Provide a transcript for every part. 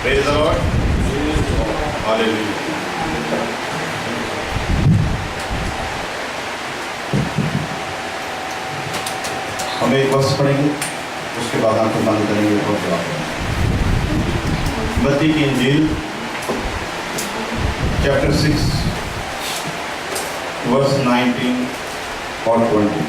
Praise the Lord. Hallelujah. हम एक वर्ष पढ़ेंगे, उसके बाद आंखें बंद करेंगे और दुआ करेंगे। मत्ती की इंजील चैप्टर 6 वर्स 19 और 20।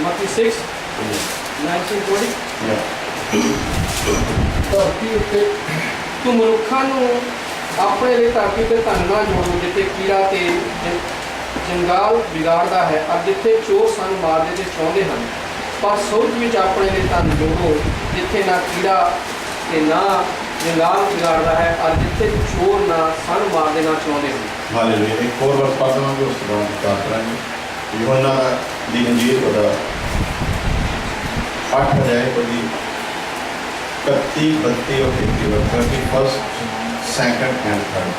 Matthew 6, 19, 20। ਧਰਤੀ ਉੱਤੇ ਤੂੰ ਮਨੁੱਖਾਂ ਨੂੰ ਆਪਣੇ ਲਈ ਧਰਤੀ ਤੇ ਧਨ ਨਾ ਜੋੜੋ, ਜਿੱਥੇ ਕੀੜਾ ਤੇ ਜੰਗਾਲ ਵਿਗਾੜਦਾ ਹੈ ਅਤੇ ਜਿੱਥੇ ਚੋਰ ਸਾਨੂੰ ਮਾਰਦੇ ਤੇ ਚਾਹੁੰਦੇ ਹਨ। ਪਰ ਸੋਚ ਵਿੱਚ ਆਪਣੇ ਲਈ ਧਨ ਜੋੜੋ, ਜਿੱਥੇ ਨਾ ਕੀੜਾ ਤੇ ਨਾ ਜੰਗਾਲ ਵਿਗਾੜਦਾ ਹੈ ਅਤੇ ਜਿੱਥੇ ਚੋਰ ਨਾ ਸਾਨੂੰ ਮਾਰਦੇ ਨਾ ਚਾਹੁੰਦੇ ਹਨ। हालेलुया। एक और वर्ष पढ़ देंगे, उसके बाद प्रार्थना करेंगे। यूहन्ना दी इंजील का 8 अध्याय पढ़ी 31, 32 और 33, 31, 2 एंड 3।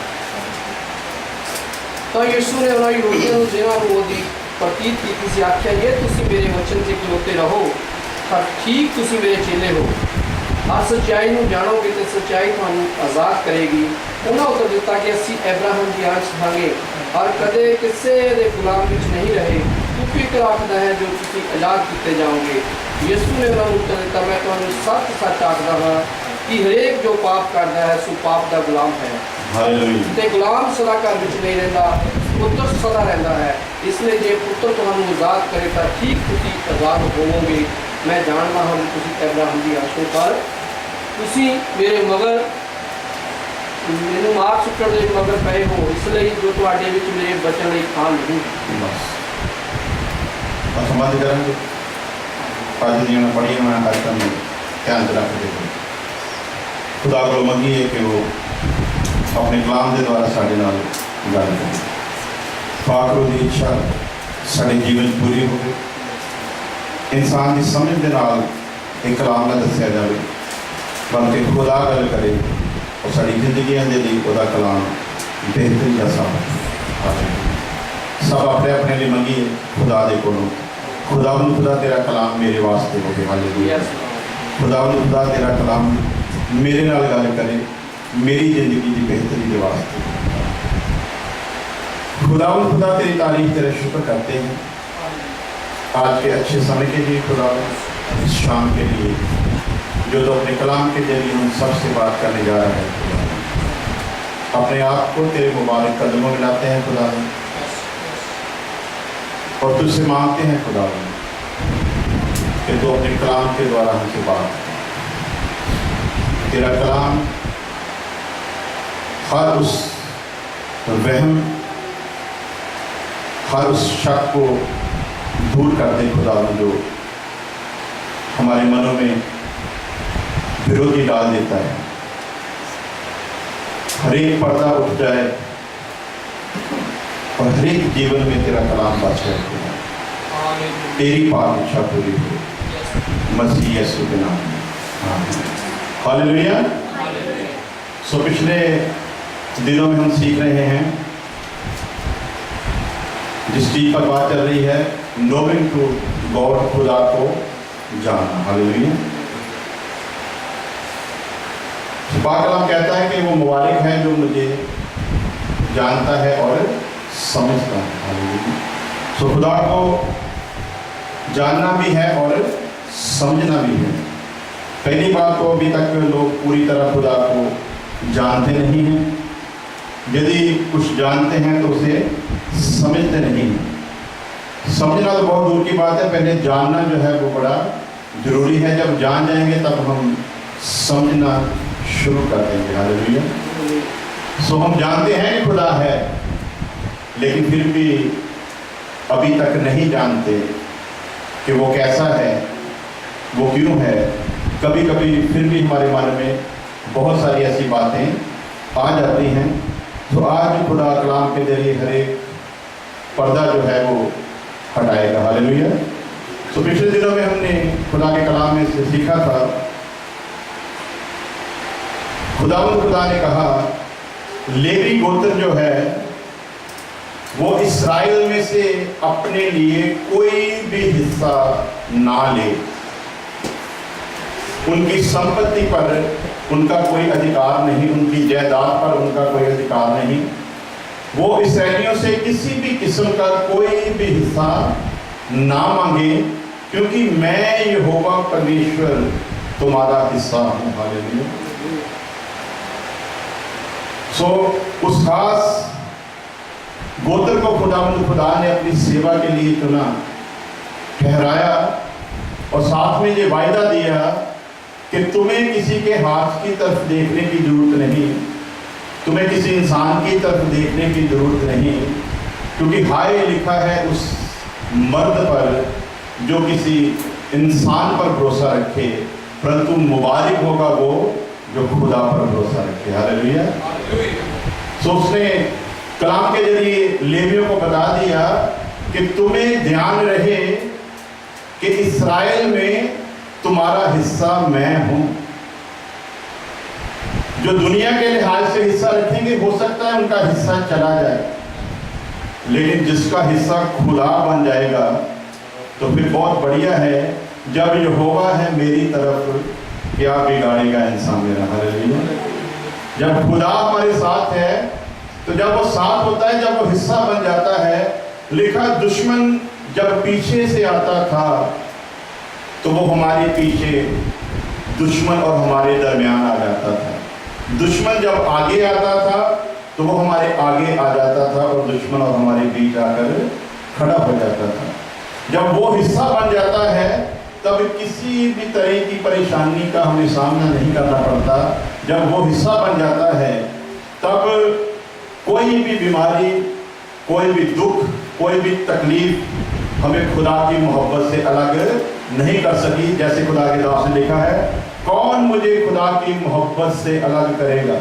ਤਾਂ ਯਿਸੂ ਨੇ ਉਹਨਾਂ ਯਹੂਦੀਆਂ ਨੂੰ ਜਿਨ੍ਹਾਂ ਨੂੰ ਉਹਦੀ ਪ੍ਰਤੀਤ ਕੀਤੀ ਸੀ ਆਖਿਆ, ਜੇ ਤੁਸੀਂ ਮੇਰੇ ਵਚਨ 'ਤੇ ਖਲੋਤੇ ਰਹੋ ਤਾਂ ਠੀਕ ਤੁਸੀਂ ਮੇਰੇ ਚੇਲੇ ਹੋ, ਹਰ ਸੱਚਾਈ ਨੂੰ ਜਾਣੋਗੇ ਤੇ ਸੱਚਾਈ ਤੁਹਾਨੂੰ ਆਜ਼ਾਦ ਕਰੇਗੀ। ਉਹਨਾਂ ਉੱਤਰ ਦਿੱਤਾ ਕਿ ਅਸੀਂ ਅਬਰਾਹਮ ਦੀ ਆਂਚ ਹਾਂਗੇ ਔਰ ਕਦੇ ਕਿਸੇ ਦੇ ਗੁਲਾਮ ਵਿੱਚ ਨਹੀਂ ਰਹੇ। ਤੂੰ ਫਿਕਰ ਆਖਦਾ ਹੈ ਜੋ ਤੁਸੀਂ ਆਜ਼ਾਦ ਕੀਤੇ ਜਾਓਗੇ। ਯਿਸੂ ਨੇ ਉਹਨਾਂ ਨੂੰ ਉੱਤਰ ਦਿੱਤਾ, ਮੈਂ ਤੁਹਾਨੂੰ ਸੱਚ ਸੱਚ ਆਖਦਾ ਹਾਂ ਕਿ ਹਰੇਕ ਜੋ ਪਾਪ ਕਰਦਾ ਹੈ ਸੋ ਪਾਪ ਦਾ ਗੁਲਾਮ ਹੈ। हालेलुया। ਤੇ ਗੁਲਾਮ ਸਦਾ ਘਰ ਵਿੱਚ ਨਹੀਂ ਰਹਿੰਦਾ, ਪੁੱਤਰ ਸਦਾ ਰਹਿੰਦਾ ਹੈ। ਇਸ ਲਈ ਜੇ ਪੁੱਤਰ ਤੁਹਾਨੂੰ ਆਜ਼ਾਦ ਕਰੇ ਤਾਂ ਠੀਕ ਤੁਸੀਂ ਆਜ਼ਾਦ ਹੋਵੋਗੇ। ਮੈਂ ਜਾਣਦਾ ਹਾਂ ਕਿ ਤੁਸੀਂ ਅਬਰਾਹਮ ਦੀ ਆਸ਼ੋ ਪਰ ਤੁਸੀਂ ਮੇਰੇ ਮਗਰ ਮੈਨੂੰ ਮਾਰ ਸੁੱਟਣ ਦੇ ਮਗਰ ਪਏ ਹੋ। ਇਸ ਲਈ ਜੋ ਤੁਹਾਡੇ ਵਿੱਚ ਮੇਰੇ ਬਚਣ ਲਈ ਥਾਂ ਨਹੀਂ। बस बस बंद करेंगे। आज दी मैं पढ़ी मैं हर काम ध्यान से रख देते खुदा को मंगी है कि वो अपने कलाम के द्वारा साढ़े नाल गल करें। पाक दी इच्छा साढ़े जीवन पूरी हो इंसान की समझ के नाल एक कलाम का दसिया जाए, बल्कि खुदा गल करे और साड़ी जिंदगियों के लिए खुदा कलाम बेहतरी का साथ सब अपने अपने लिए मंगी है खुदा दे कोलों। खुदा तेरा कलाम मेरे वास्ते हो गया। हालेलुया। खुदा तेरा कलाम मेरे नाल गल करे, मेरी जिंदगी की बेहतरी के वास्ते। खुदा तेरी तारीफ तेरा शुक्र करते हैं आज के अच्छे समय के लिए। खुदा इस शाम के लिए जो तो अपने कलाम के जरिए हम सबसे बात करने जा रहे हैं। खुदा अपने आप को तेरे मुबारक कदमों में लाते हैं खुदा, और तुझसे मांगते हैं खुदा कि तू अपने कलाम के द्वारा हमसे बात कर। तेरा कलाम हर उस वहम, हर उस शक को दूर कर दे खुदा, जो हमारे मनों में विरोधी डाल देता है। हर एक पर्दा उठ जाए और हर एक जीवन में तेरा कलाम बच जाए। तेरी पाक इच्छा पूरी हो मसीह यीशु के नाम में। हालेलुया। सो पिछले दिनों में हम सीख रहे हैं, जिस चीज पर बात चल रही है, नोइंग टू गॉड, खुदा को जानना। हालेलुया। पाक कलाम कहता है कि वो मुबारक है जो मुझे जानता है और समझता है। हालेलुया। सो खुदा को जानना भी है और समझना भी है। पहली बात तो अभी तक लोग पूरी तरह खुदा को जानते नहीं हैं। यदि कुछ जानते हैं तो उसे समझते नहीं हैं। समझना तो बहुत दूर की बात है, पहले जानना जो है वो बड़ा ज़रूरी है। जब जान जाएंगे तब हम समझना शुरू कर देंगे। हालेलुया। सो हम जानते हैं कि खुदा है, लेकिन फिर भी अभी तक नहीं जानते कि वो कैसा है, वो क्यों है। कभी कभी फिर भी हमारे मन में बहुत सारी ऐसी बातें आ जाती हैं। तो आज खुदा कलाम के जरिए हर एक पर्दा जो है वो हटाएगा। हालेलुया। तो पिछले दिनों में हमने खुदा के कलाम में से सीखा था, खुदा ने कहा लेवी गोत्र जो है वो इस्राएल में से अपने लिए कोई भी हिस्सा ना ले। उनकी संपत्ति पर उनका कोई अधिकार नहीं, उनकी जायदाद पर उनका कोई अधिकार नहीं। वो इस्राएलियों से किसी भी किस्म का कोई भी हिस्सा ना मांगे, क्योंकि मैं यहोवा परमेश्वर तुम्हारा हिस्सा हूं। हालेलुया। सो उस खास गोत्र को खुदा ने अपनी सेवा के लिए चुना, ठहराया और साथ में ये वायदा दिया कि तुम्हें किसी के हाथ की तरफ देखने की जरूरत नहीं, तुम्हें किसी इंसान की तरफ देखने की जरूरत नहीं, क्योंकि हाय लिखा है उस मर्द पर जो किसी इंसान पर भरोसा रखे, परंतु मुबारक होगा वो जो खुदा पर भरोसा रखे। हालेलुया। सो उसने कलाम के जरिए लेवियों को बता दिया कि तुम्हें ध्यान रहे कि इस्राएल में तुम्हारा हिस्सा मैं हूं। जो दुनिया के लिहाज से हिस्सा रखेंगे हो सकता है उनका हिस्सा चला जाए, लेकिन जिसका हिस्सा खुदा बन जाएगा तो फिर बहुत बढ़िया है। जब यहोवा है मेरी तरफ, क्या बिगाड़ेगा इंसान मेरा। हालेलुया। जब खुदा हमारे साथ है तो जब वो साथ होता है, जब वो हिस्सा बन जाता है, लिखा दुश्मन जब पीछे से आता था तो वो हमारे पीछे दुश्मन और हमारे दरमियान आ जाता था। दुश्मन जब आगे आता था तो वो हमारे आगे आ जाता था और दुश्मन और हमारे बीच आकर खड़ा हो जाता था। जब वो हिस्सा बन जाता है तब किसी भी तरह की परेशानी का हमें सामना नहीं करना पड़ता। जब वो हिस्सा बन जाता है तब कोई भी बीमारी, कोई भी दुख, कोई भी तकलीफ हमें खुदा की मोहब्बत से अलग नहीं कर सकी। जैसे खुदा के दास ने लिखा है, कौन मुझे खुदा की मोहब्बत से अलग करेगा।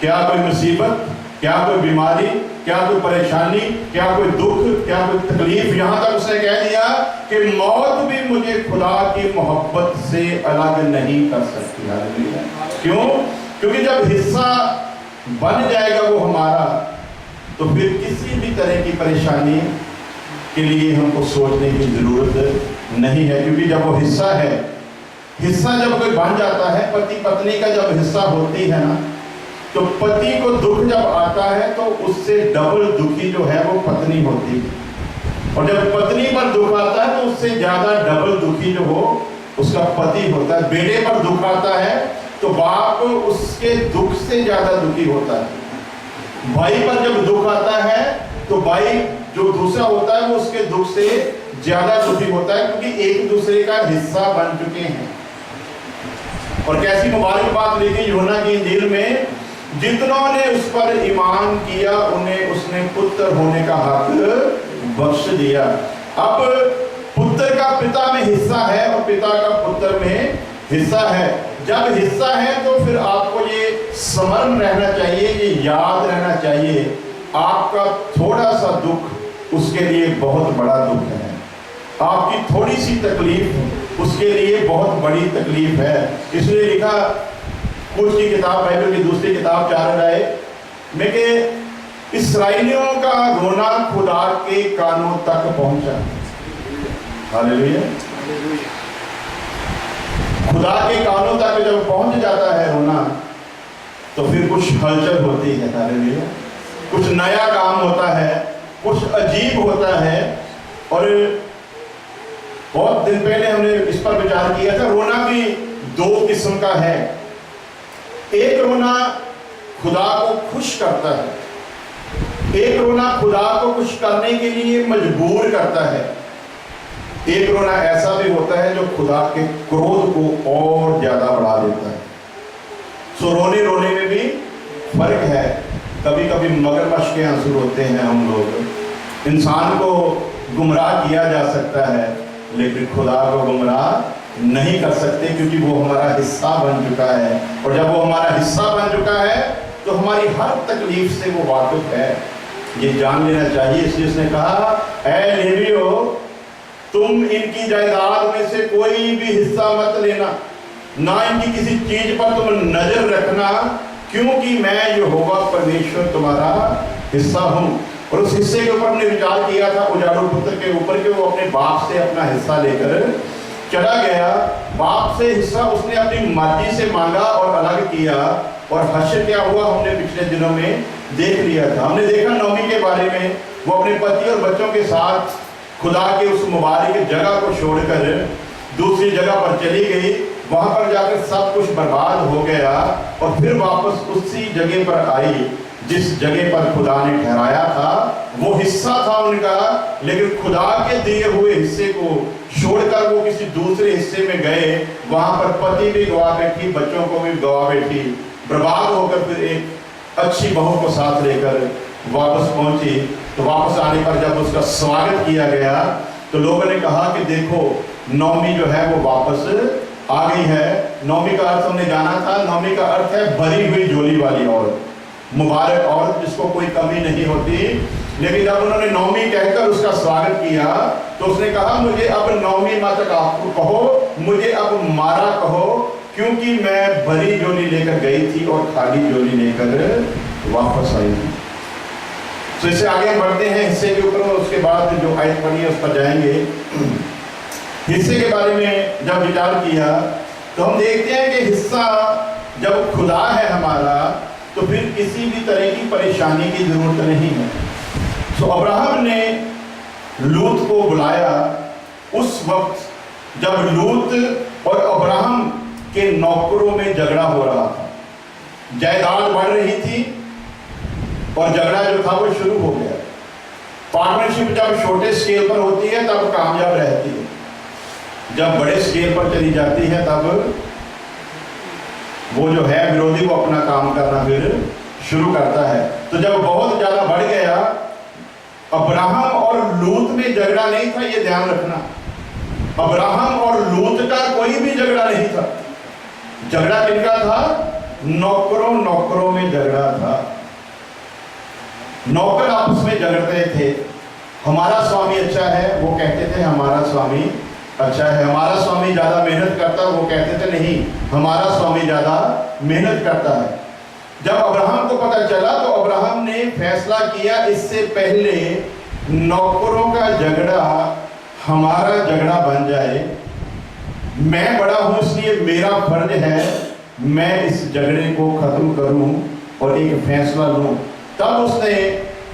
क्या कोई मुसीबत, क्या कोई बीमारी, क्या कोई परेशानी, क्या कोई दुख, क्या कोई तकलीफ, यहाँ तक उसने कह दिया कि मौत भी मुझे खुदा की मोहब्बत से अलग नहीं कर सकती। हालेलुया। क्यों? क्योंकि जब हिस्सा बन जाएगा वो हमारा, तो फिर किसी भी तरह की परेशानी के लिए हमको सोचने की जरूरत नहीं है, क्योंकि जब वो हिस्सा है, हिस्सा जब कोई बन जाता है, पति पत्नी का जब हिस्सा होती है ना, तो पति को दुख जब आता है तो उससे डबल दुखी जो है वो पत्नी होती है, और जब पत्नी पर दुख आता है तो उससे ज्यादा डबल दुखी जो हो उसका पति होता है। बेटे पर दुख आता है तो बाप उसके दुख से ज्यादा दुखी होता है। भाई पर जब दुख आता है तो भाई जो दूसरा होता है वो उसके दुख से ज्यादा दुखी होता है, क्योंकि एक दूसरे का हिस्सा बन चुके हैं। और कैसी मुबारक बात लिखी यूहन्ना की इंजील में, जितनों ने उस पर ईमान किया उन्हें उसने पुत्र होने का हक बख्श दिया। अब पुत्र का पिता में हिस्सा है और पिता का पुत्र में हिस्सा है। जब हिस्सा है तो फिर आपको ये स्मरण रहना चाहिए, ये याद रहना चाहिए, आपका थोड़ा सा दुख उसके लिए बहुत बड़ा दुख है, आपकी थोड़ी सी तकलीफ उसके लिए बहुत बड़ी तकलीफ है। इसलिए लिखा कुछ की किताब, बाइबल की दूसरी किताब 4 अध्याय में कि इस्राएलियों का रोना खुदा के कानों तक पहुंचा। हालेलुया। खुदा के कानों तक जब पहुंच जाता है रोना, तो फिर कुछ हलचल होती है। हालेलुया। कुछ नया काम होता है, कुछ अजीब होता है। और बहुत दिन पहले हमने इस पर विचार किया था, रोना भी 2 किस्म का है। एक रोना खुदा को खुश करता है, एक रोना खुदा को खुश करने के लिए मजबूर करता है। एक रोना ऐसा भी होता है जो खुदा के क्रोध को और ज्यादा बढ़ा देता है। सो रोने रोने में भी फर्क है। कभी कभी मगरमच्छ के आंसू रोते हैं हम लोग। इंसान को गुमराह किया जा सकता है, लेकिन खुदा को गुमराह नहीं कर सकते, क्योंकि वो हमारा हिस्सा बन चुका है। और जब वो हमारा हिस्सा बन चुका है तो हमारी हर तकलीफ से वो वाकिफ है, ये जान लेना चाहिए। इसलिए उसने कहा, ऐ लेवियो, तुम इनकी जायदाद में से कोई भी हिस्सा मत लेना, ना इनकी किसी चीज पर तुम नजर रखना, क्योंकि मैं यहोवा परमेश्वर तुम्हारा हिस्सा हूं। और उस हिस्से के ऊपर हमने विचार किया था उजाड़ू पुत्र के ऊपर के वो अपने बाप से अपना हिस्सा लेकर चला गया। बाप से हिस्सा उसने अपनी मर्जी से मांगा और अलग किया, और हश्र क्या हुआ हमने पिछले दिनों में देख लिया था। हमने देखा नौमी के बारे में, वो अपने पति और बच्चों के साथ खुदा के उस मुबारक जगह को छोड़कर दूसरी जगह पर चली गई। वहां पर जाकर सब कुछ बर्बाद हो गया और फिर वापस उसी जगह पर आई जिस जगह पर खुदा ने ठहराया था। वो हिस्सा था उनका, लेकिन खुदा के दिए हुए हिस्से को छोड़कर वो किसी दूसरे हिस्से में गए। वहां पर पति भी गवा बैठी, बच्चों को भी गवा बैठी, बर्बाद होकर फिर एक अच्छी बहू को साथ लेकर वापस पहुंची। तो वापस आने पर जब उसका स्वागत किया गया तो लोगों ने कहा कि देखो नौमी जो है वो वापस आ गई है। नौमी का अर्थ हमने जाना था, नौमी का अर्थ है भरी हुई झोली वाली औरत, मुबारक औरत जिसको कोई कमी नहीं होती। लेकिन जब उन्होंने नौमी कहकर उसका स्वागत किया तो उसने कहा मुझे अब नौमी मत कहो, मुझे अब मारा कहो, क्योंकि मैं भरी झोली लेकर गई थी और खाली झोली लेकर वापस आई थी। तो इससे आगे हम बढ़ते हैं हिस्से के ऊपर, और उसके बाद जो आयत पढ़ी है उस पर जाएंगे। हिस्से के बारे में जब विचार किया तो हम देखते हैं कि हिस्सा जब खुदा है हमारा तो फिर किसी भी तरह की परेशानी की जरूरत नहीं है। तो अब्राहम ने लूत को बुलाया उस वक्त जब लूत और अब्राहम के नौकरों में झगड़ा हो रहा था। जायदाद बढ़ रही थी और झगड़ा जो था वो शुरू हो गया। पार्टनरशिप जब छोटे स्केल पर होती है तब कामयाब रहती है, जब बड़े स्केल पर चली जाती है तब वो जो है विरोधी को अपना काम करना फिर शुरू करता है। तो जब बहुत ज्यादा बढ़ गया, अब्राहम और लूत में झगड़ा नहीं था, ये ध्यान रखना। अब्राहम और लूत का कोई भी झगड़ा नहीं था। झगड़ा किनका था? नौकरों में झगड़ा था। नौकर आपस में झगड़ते थे। हमारा स्वामी अच्छा है, वो कहते थे हमारा स्वामी अच्छा है। हमारा स्वामी ज्यादा मेहनत करता है, वो कहते थे नहीं हमारा स्वामी ज्यादा मेहनत करता है। जब अब्राहम को पता चला तो अब्राहम ने फैसला किया इससे पहले नौकरों का झगड़ा हमारा झगड़ा बन जाए, मैं बड़ा हूं इसलिए मेरा फर्ज है मैं इस झगड़े को खत्म करूं और एक फैसला लूं। तब उसने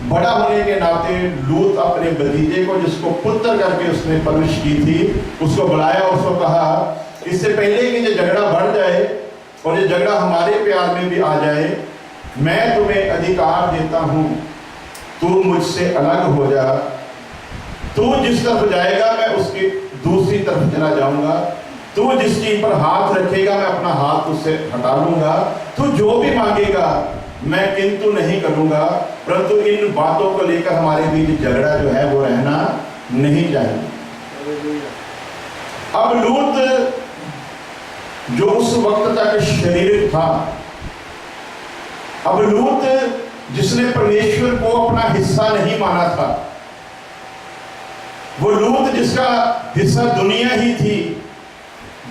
बड़ा होने के नाते लूत अपने भतीजे को, जिसको पुत्र करके उसने परवरिश की थी, उसको बुलाया और उसको कहा इससे पहले कि ये झगड़ा बढ़ जाए और ये झगड़ा हमारे प्यार में भी आ जाए, मैं तुम्हें अधिकार देता हूं, तू मुझसे अलग हो जा। तू जिस तरफ जाएगा मैं उसकी दूसरी तरफ चला जाऊंगा। तू जिस चीज पर हाथ रखेगा मैं अपना हाथ उससे हटा लूंगा। तू जो भी मांगेगा मैं किंतु नहीं करूंगा, परंतु इन बातों को लेकर हमारे बीच झगड़ा जो है वो रहना नहीं चाहिए। अब लूत जो उस वक्त तक शरीर था, अब लूत जिसने परमेश्वर को अपना हिस्सा नहीं माना था, वो लूत जिसका हिस्सा दुनिया ही थी,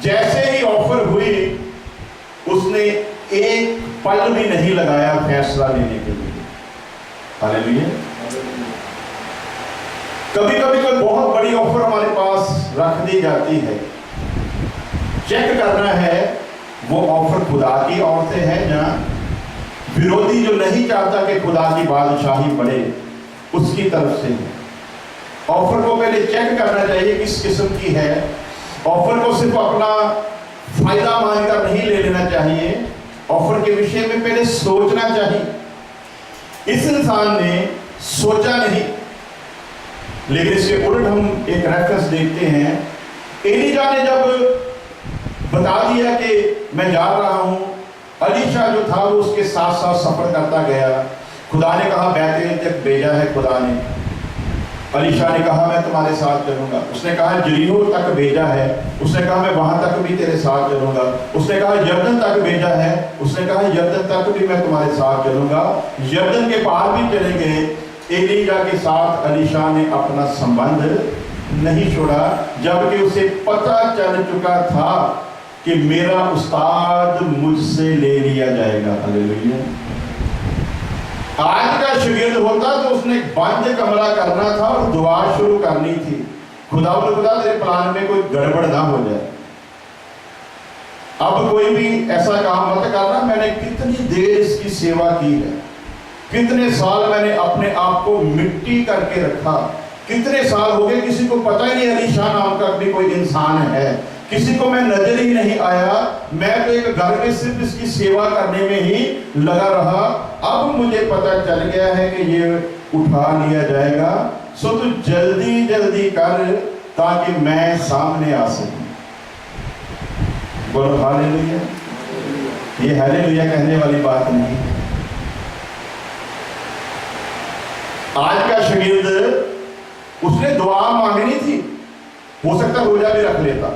जैसे ही ऑफर हुई उसने एक पल भी नहीं लगाया फैसला लेने के लिए। हालेलुया। कभी कभी कोई बहुत बड़ी ऑफर हमारे पास रख दी जाती है, चेक करना है वो ऑफर खुदा की ओर से है या विरोधी जो नहीं चाहता कि खुदा की बादशाही बढ़े उसकी तरफ से है। ऑफर को पहले चेक करना चाहिए किस किस्म की है। ऑफर को सिर्फ अपना फायदा मानकर नहीं ले लेना चाहिए, ऑफर के विषय में पहले सोचना चाहिए। इस इंसान ने सोचा नहीं, लेकिन इसके उल्ट हम एक रेफरेंस देखते हैं। एलीजा ने जब बता दिया कि मैं जा रहा हूं, अलीशा जो था वो उसके साथ साथ सफर करता गया। खुदा ने कहा बैतूल तक भेजा है खुदा ने। अलीशा ने कहा मैं तुम्हारे साथ चलूंगा। उसने कहा यरीहो तक भेजा है, उसने कहा मैं वहां तक भी तेरे साथ चलूंगा। उसने कहा यरदन तक भेजा है, उसने कहा यरदन तक भी मैं तुम्हारे साथ चलूंगा। यरदन के पार भी चले गए। एलीजा के साथ अलीशा ने अपना संबंध नहीं छोड़ा, जबकि उसे पता चल चुका था कि मेरा उस्ताद मुझसे ले लिया जाएगा। हालेलुया। आज का शागिर्द होता तो उसने एक बंद कमरा करना था और दुआ शुरू करनी थी, खुदा तेरे प्लान में कोई गड़बड़ ना हो जाए, अब कोई भी ऐसा काम मत करना। मैंने कितनी देर इसकी सेवा की है, कितने साल मैंने अपने आप को मिट्टी करके रखा, कितने साल हो गए किसी को पता ही नहीं अलीशाह नाम का भी कोई इंसान है, किसी को मैं नजर ही नहीं आया, मैं तो एक घर में सिर्फ इसकी सेवा करने में ही लगा रहा। अब मुझे पता चल गया है कि ये उठा लिया जाएगा, सो तू जल्दी जल्दी कर ताकि मैं सामने आ सकूं। बोलो हालेलुया। ये हालेलुया कहने वाली बात नहीं है। आज का शागिर्द उसने दुआ मांगनी थी, हो सकता रोजा भी रख लेता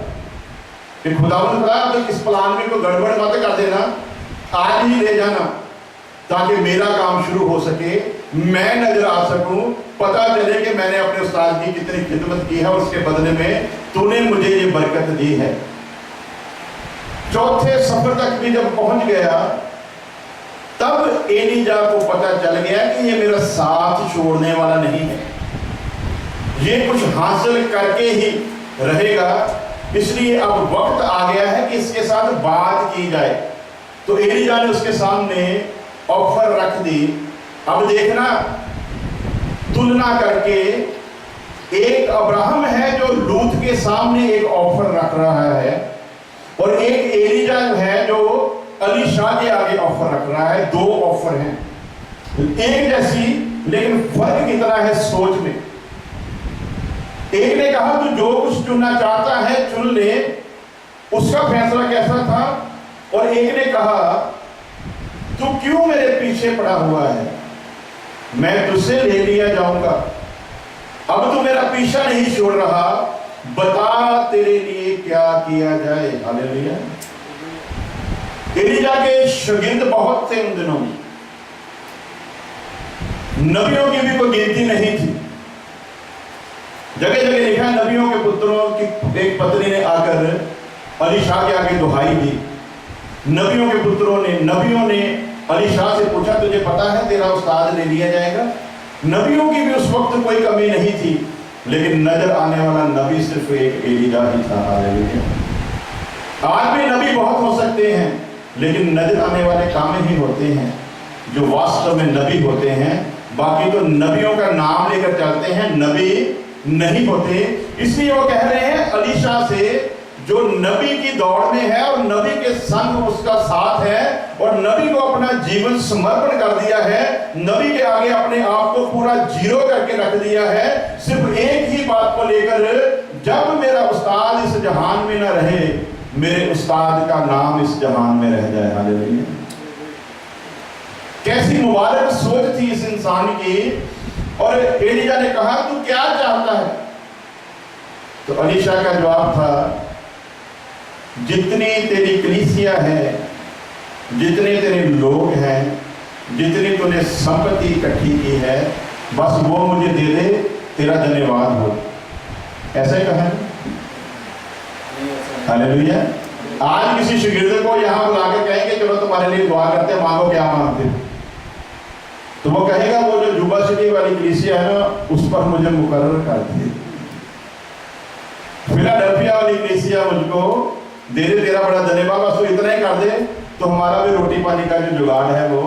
कि खुदावंद खुदा तो इस प्लान में कोई गड़बड़ मत कर देना, आज ही ले जाना ताकि मेरा काम शुरू हो सके, मैं नजर आ सकूं, पता चले कि मैंने अपने उस्ताद की कितनी खिदमत की है और उसके बदले में तूने मुझे ये बरकत दी है। चौथे सफर तक भी जब पहुंच गया तब एलीजा को पता चल गया कि ये मेरा साथ छोड़ने वाला नहीं है, ये कुछ हासिल करके ही रहेगा, इसलिए अब वक्त आ गया है कि इसके साथ बात की जाए। तो एलीजा ने उसके सामने ऑफर रख दी। अब देखना, तुलना करके एक अब्राहम है जो लूत के सामने एक ऑफर रख रहा है और एक एलीजा है जो अलीशाह के आगे ऑफर रख रहा है। दो ऑफर हैं एक जैसी, लेकिन फर्क कितना है सोच में। एक ने कहा तू जो कुछ चुनना चाहता है चुन ले, उसका फैसला कैसा था, और एक ने कहा तू क्यों मेरे पीछे पड़ा हुआ है, मैं तुझसे ले लिया जाऊंगा, अब तू मेरा पीछा नहीं छोड़ रहा, बता तेरे लिए क्या किया जाए। हालेलुया। एलीजा के शागिर्द बहुत थे उन दिनों में, नबियों की भी कोई गिनती नहीं थी। जगह जगह लिखा है नबियों के पुत्रों की एक पत्नी ने आकर अलीशाह के आगे दुहाई दी। नबियों ने अलीशाह से पूछा तुझे पता है तेरा उस्ताद ले लिया जाएगा। नबियों की भी उस वक्त कोई कमी नहीं थी, लेकिन नजर आने वाला नबी सिर्फ एक एलीजा ही था। हालेलुया। आज भी नबी बहुत हो सकते हैं, लेकिन नजर आने वाले कामें ही होते हैं जो वास्तव में नबी होते हैं। बाकी तो नबियों का नाम लेकर चलते हैं, नबी नहीं होते। इसलिए वो कह रहे हैं अलीशाह से जो नबी की दौड़ में है और नबी के संग उसका साथ है और नबी को अपना जीवन समर्पण कर दिया है, नबी के आगे अपने आप को पूरा जीरो करके रख दिया है, सिर्फ एक ही बात को लेकर, जब मेरा उस्ताद इस जहान में न रहे, मेरे उस्ताद का नाम इस जहान में रह जाए। हालेलुया। कैसी मुबारक सोच थी इस इंसान की। और एलीजा ने कहा तू क्या चाहता है? तो अलीशा का जवाब था जितनी तेरी कलीसिया है, जितने तेरे लोग हैं, जितनी तूने संपत्ति इकट्ठी की है, बस वो मुझे दे दे, तेरा धन्यवाद हो। ऐसा ही कहा। हालेलुया। आज किसी शागिर्द को यहां बुला के कहेंगे चलो तुम्हारे लिए दुआ करते हैं, मांगो क्या मांगते, तो वो कहेगा वो जो जुबा सिटी वाली कलीसिया है ना, उस पर मुझे मुकर्रर कर दे, फिलाडेल्फिया वाली कलीसिया मुझको दे दे, तेरा बड़ा धन्यवाद, बस तो इतना ही कर दे तो हमारा भी रोटी पानी का जो जुगाड़ है वो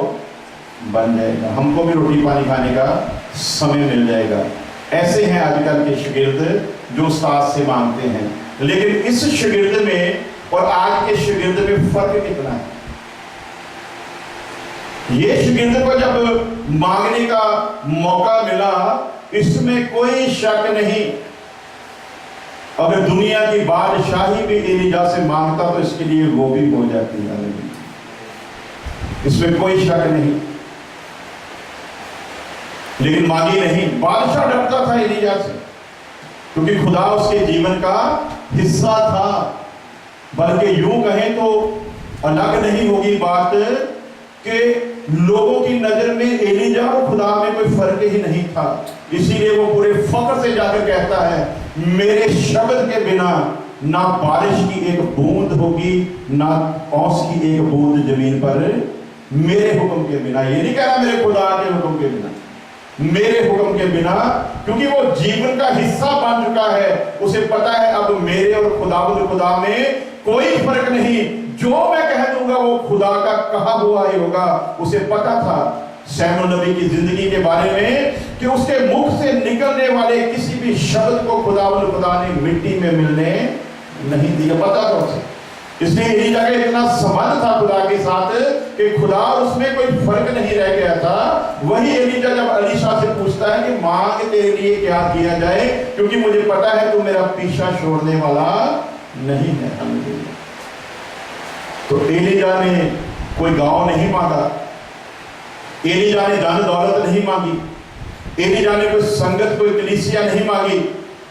बन जाएगा, हमको भी रोटी पानी खाने का समय मिल जाएगा। ऐसे हैं आजकल के शागिर्द जो उस्ताद से मांगते हैं। लेकिन इस शागिर्द में और आज के शागिर्द में फर्क कितना है। ये शागिर्द को जब मांगने का मौका मिला, इसमें कोई शक नहीं, अगर दुनिया की बादशाही भी एलीजा से मांगता तो इसके लिए वो भी हो जाती है, इसमें कोई शक नहीं। लेकिन मांगी नहीं। बादशाह डरता था एलीजा से, क्योंकि खुदा उसके जीवन का हिस्सा था। बल्कि यूं कहें तो अलग नहीं होगी बात कि लोगों की नजर में एलीजा और खुदा में कोई फर्क ही नहीं था। इसीलिए वो पूरे फख्र से जाकर कहता है मेरे शब्द के बिना ना बारिश की एक बूंद होगी, ना ओस की एक बूंद जमीन पर मेरे हुक्म के बिना। ये नहीं कह रहा मेरे खुदा के हुक्म के बिना, मेरे हुक्म के बिना, क्योंकि वो जीवन का हिस्सा बन चुका है। उसे पता है अब मेरे और खुदा में कोई फर्क नहीं, जो मैं कह दूंगा वो खुदा का कहा हुआ ही होगा। उसे पता था शमूएल नबी की जिंदगी के बारे में कि उसके मुख से निकलने वाले किसी भी शब्द को खुदा ने मिट्टी में मिलने नहीं दिया, पता था उसे। इसलिए एलीशा का इतना संबंध था खुदा के साथ कि खुदा उसमें कोई फर्क नहीं रह गया था। वही एलीशा जब एलीशा से पूछता है कि मांग तेरे लिए क्या किया जाए, क्योंकि मुझे पता है तू मेरा पीछा छोड़ने वाला नहीं है। तो एलीशा ने कोई गांव नहीं मांगा, एलीशा ने धन दौलत नहीं मांगी, एलीशा ने कोई संगत, कोई कलीसिया नहीं मांगी,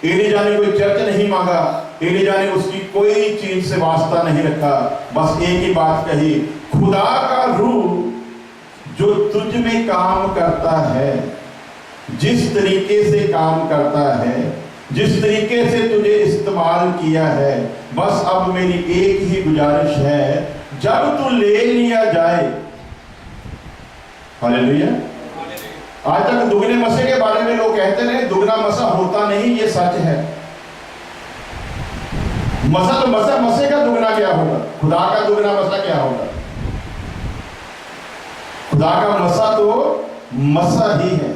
एलीशा ने कोई चर्च नहीं मांगा, एलीशा ने उसकी कोई चीज से वास्ता नहीं रखा। बस एक ही बात कही, खुदा का रूह जो तुझ में काम करता है, जिस तरीके से काम करता है, जिस तरीके से तुझे इस्तेमाल किया है, बस अब मेरी एक ही गुजारिश है, जब तू ले लिया जाए। हालेलुया। आज तक दुगने मसे के बारे में लोग कहते रहे, दुगना मसा होता नहीं, ये सच है। मसा तो मसा, मसे का दुगना क्या होगा? खुदा का दुगना मसा क्या होगा? खुदा का मसा तो मसा ही है,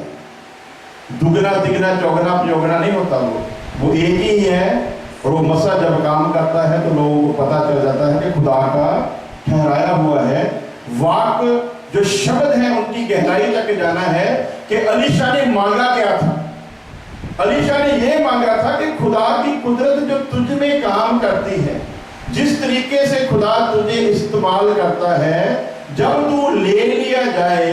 दुगना तिगना चौगना पचौगना नहीं होता। वो एक ही है। और वो मसा जब काम करता है तो लोगों को पता चल जाता है कि खुदा का ठहराया हुआ है। वाक जो शब्द है उनकी गहराई तक जाना है कि एलीशा ने मांगा क्या था। एलीशा ने यह मांगा था कि खुदा की कुदरत जो तुझ में काम करती है, जिस तरीके से खुदा तुझे इस्तेमाल करता है, जब तू ले लिया जाए,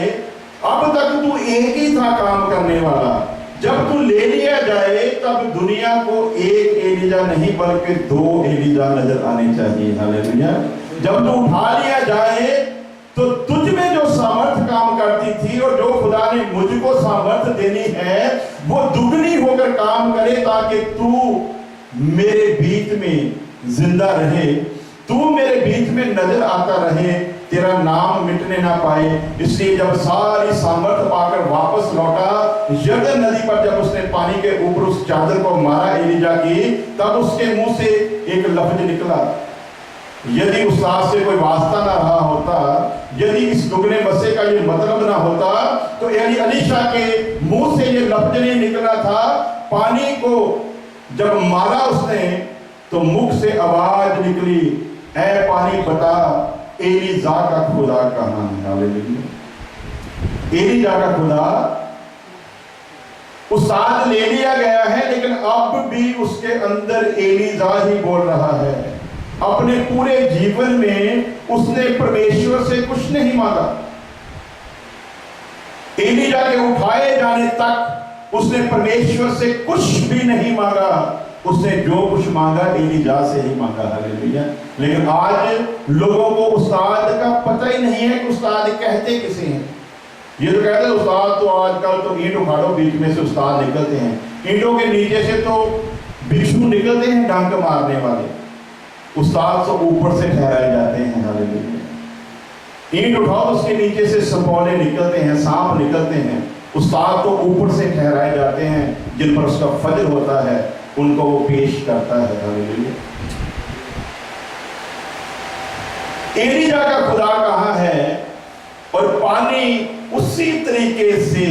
अब तक तू एक ही था काम करने वाला, जब तू ले लिया जाए तब दुनिया को एक एलीशा नहीं बल्कि दो एलीशा नजर आने चाहिए। हालेलुया। जब तू उठा लिया जाए तो तुझ में जो सामर्थ्य काम करती थी और जो खुदा ने मुझको सामर्थ्य देनी है वो दुगनी होकर काम करे, ताकि तू मेरे बीच में जिंदा रहे, तू मेरे बीच में नजर आता रहे, तेरा नाम मिटने ना पाए। इसलिए जब सारी सामर्थ्य पाकर वापस लौटा यरदन नदी पर, जब उसने पानी के ऊपर उस चादर को मारा एलीशा की, तब उसके मुंह से एक लफ्ज निकला। यदि उस्ताद से कोई वास्ता ना रहा होता, यदि इस दुगने मसे का ये मतलब ना होता, तो एलीशा के मुंह से ये लफ्ज नहीं निकला था। पानी को जब मारा उसने तो मुख से आवाज निकली, ऐ पानी बता एलीशा का खुदा कहां है। हालेलुया। एलीशा का खुदा उस्ताद ले लिया गया है, लेकिन अब भी उसके अंदर एलीशा ही बोल रहा है। अपने पूरे जीवन में उसने परमेश्वर से कुछ नहीं मांगा। एलीशा के उठाए जाने तक उसने परमेश्वर से कुछ भी नहीं मांगा। उसने जो कुछ मांगा एलीशा से ही मांगा। हालेलुया। लेकिन आज लोगों को उस्ताद का पता ही नहीं है कि उस्ताद कहते किसे हैं। ये तो कहते हैं उस्ताद तो आजकल तो ईंट उखाड़ो, बीच में से उस्ताद निकलते हैं, ईंटों के नीचे से तो भिक्षु निकलते हैं डंक मारने वाले, उस्ताद तो ऊपर से ठहराए जाते हैं। हालेलुया। ईंट उठाओ तो उसके नीचे से सपौले निकलते हैं, सांप निकलते हैं। उस्ताद तो ऊपर से ठहराए जाते हैं, जिन पर उसका फजल होता है उनको वो पेश करता है। हालेलुया। एलीशा का खुदा कहां है? और पानी उसी तरीके से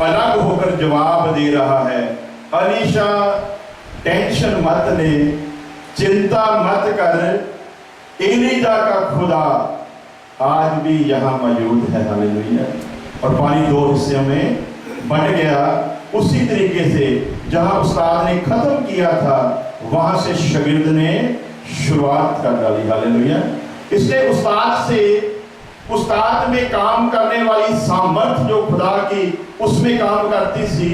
अलग होकर जवाब दे रहा है, एलीशा टेंशन मत ले, चिंता मत कर, एलीशा का खुदा आज भी यहां मौजूद है। हालेलुया। और पानी दो हिस्सों में बंट गया। उसी तरीके से जहां उस्ताद ने खत्म किया था वहां से शागिर्द ने शुरुआत कर डाली। हालेलुया। इसलिए उस्ताद में काम करने वाली सामर्थ जो खुदा की उसमें काम करती थी,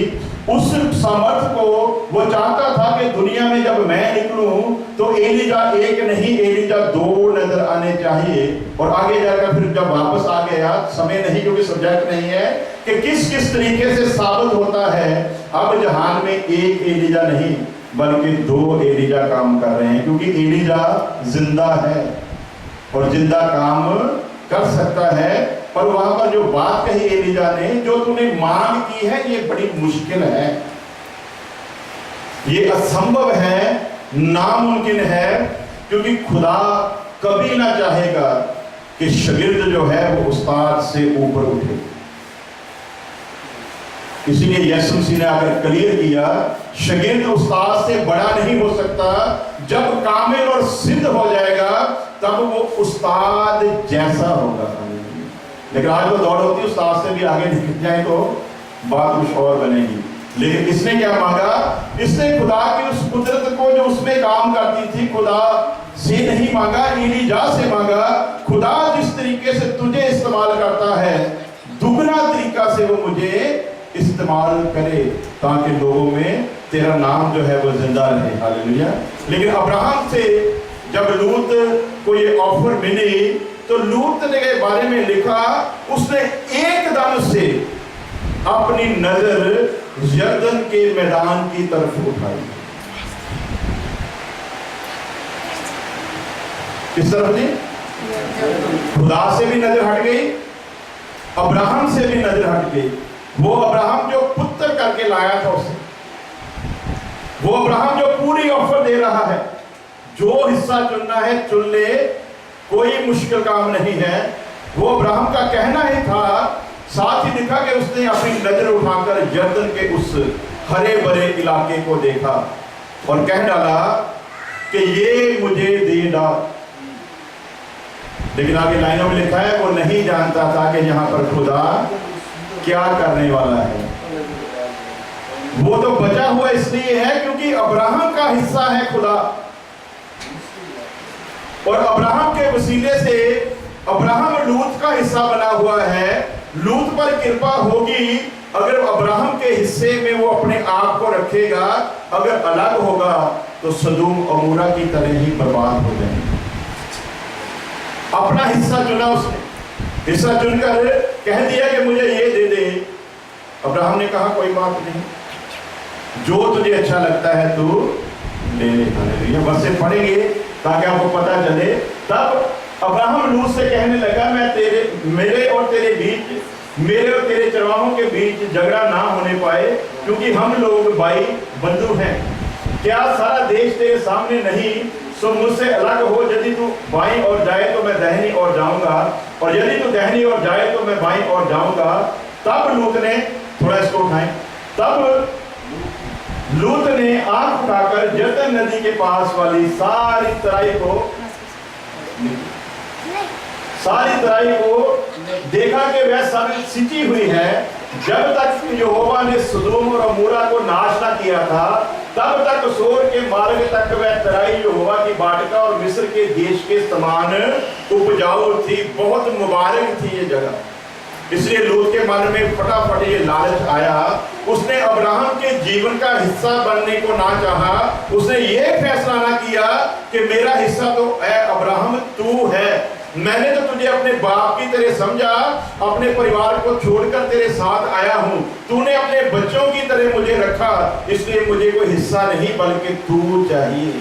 उस सामर्थ को वो चाहता था कि दुनिया में जब मैं निकलूं तो एलीशा एक नहीं, एलीशा दो नजर आने चाहिए। और आगे जाकर फिर जब वापस आ गया, समय नहीं क्योंकि सब्जेक्ट नहीं है, कि किस किस तरीके से साबित होता है अब जहान में एक एलीशा नहीं बल्कि 2 एलीजा काम कर रहे हैं, क्योंकि एलीजा जिंदा है और जिंदा काम कर सकता है। पर वहां पर जो बात कही एलीजा ने, जो तूने मांग की है ये बड़ी मुश्किल है, ये असंभव है, नामुमकिन है, क्योंकि खुदा कभी ना चाहेगा कि शागिर्द जो है वो उस्ताद से ऊपर उठे। इसीलिए यीशु मसीह ने आकर क्लियर किया, शागिर्द उस्ताद से बड़ा नहीं हो सकता, जब कामिल और सिद्ध हो जाएगा तब वो उस्ताद जैसा होगा। लेकिन आज वो दौड़ होती है उस्ताद से भी आगे निकल जाए तो बात कुछ और बनेगी। लेकिन इसने क्या मांगा? इसने खुदा की उस कुदरत को जो उसमें काम करती थी, खुदा से नहीं मांगा, एलीजा से मांगा। खुदा जिस तरीके से तुझे इस्तेमाल करता है, दुगना तरीका से वो मुझे इस्तेमाल करे, ताकि लोगों में तेरा नाम जो है वो जिंदा रहे। हालेलुया। लेकिन अब्राहम से जब लूत को ये ऑफर मिली, तो लूत ने के बारे में लिखा, उसने एकदम से अपनी नजर यरदन के मैदान की तरफ उठाई। किस तरफ थी? खुदा से भी नजर हट गई, अब्राहम से भी नजर हट गई। वो अब्राहम जो पुत्र करके लाया था उसे, वो अब्राहम जो पूरी ऑफर दे रहा है, जो हिस्सा चुनना है चुन ले, कोई मुश्किल काम नहीं है, वो अब्राहम का कहना ही था। साथ ही लिखा कि उसने अपनी नजर उठाकर यरदन के उस हरे भरे इलाके को देखा और कह डाला कि ये मुझे दे डाल। लेकिन आगे लाइनों में लिखा है, वो नहीं जानता था कि यहां पर खुदा क्या करने वाला है। वो तो बचा हुआ इसलिए है क्योंकि अब्राहम का हिस्सा है खुदा, और अब्राहम के वसीले से अब्राहम लूत का हिस्सा बना हुआ है। लूत पर कृपा होगी अगर अब्राहम के हिस्से में वो अपने आप को रखेगा, अगर अलग होगा तो सदूम अमूरा की तरह ही बर्बाद हो जाएंगे। अपना हिस्सा चुना उसने, हिस्सा चुनकर कह दिया कि मुझे ये दे दे। अब्राहम ने कहा कोई बात नहीं, जो तुझे अच्छा लगता है तू ले ले। हालेलुया। बरसे पढ़ेंगे ताकि आपको पता चले। तब अब्राहम लूत से कहने लगा, मैं मेरे और तेरे बीच, मेरे और तेरे चरवाहों के बीच झगड़ा ना होने पाए, क्योंकि हम लोग भाई बंधु हैं। क्या सारा देश तेरे सामने नहीं? सो मुझसे अलग हो, यदि तू बाईं ओर जाए तो मैं दाहिनी ओर जाऊंगा, और यदि तू दाहिनी ओर जाए तो मैं बाईं ओर जाऊंगा। तब लूत ने, थोड़ा इसको उठाएं, तब लूत ने आंख उठाकर यरदन नदी के पास वाली सारी तराई को देखा कि वह सब सिंची हुई है। जब तक यहोवा ने सदोम और अमूरा को नाश न किया था, तब तक सोर के मार्ग तक वह तराई यहोवा की बाटिका और मिस्र के देश के समान उपजाऊ थी। बहुत मुबारक थी ये जगह। इसलिए लूत के मन में फटाफट ये लालच आया। उसने अब्राहम के जीवन का हिस्सा बनने को ना चाहा। उसने ये फैसला ना किया कि मेरा हिस्सा तो अब्राहम तू है, मैंने तो तुझे अपने बाप की तरह समझा, अपने परिवार को छोड़कर तेरे साथ आया हूं, तूने अपने बच्चों की तरह मुझे रखा, इसलिए मुझे कोई हिस्सा नहीं बल्कि तू चाहिए।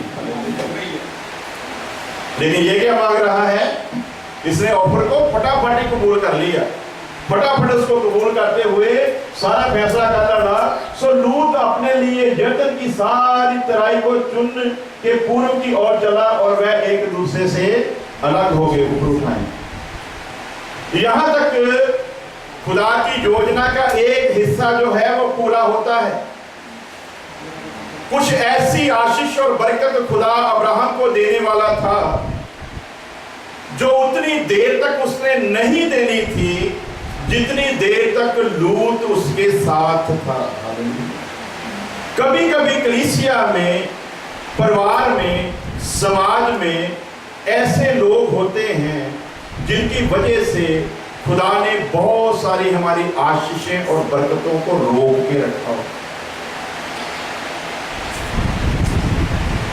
लेकिन ये क्या मांग रहा है? इसने ऑफर को फटाफट ही कबूल कर लिया। फटाफट उसको कबूल करते हुए सारा फैसला कर डाला। सो लूत अपने लिए यरदन की सारी तराई को चुन के पूर्व की ओर चला, और वह एक दूसरे से अलग हो गए, ऊपर उठाए। यहां तक खुदा की योजना का एक हिस्सा जो है वो पूरा होता है। कुछ ऐसी आशीष और बरकत खुदा अब्राहम को देने वाला था जो उतनी देर तक उसने नहीं देनी थी जितनी देर तक लूत उसके साथ था। कभी कभी कलीसिया में, परिवार में, समाज में ऐसे लोग होते हैं जिनकी वजह से खुदा ने बहुत सारी हमारी आशीषें और बरकतों को रोक के रखा हो,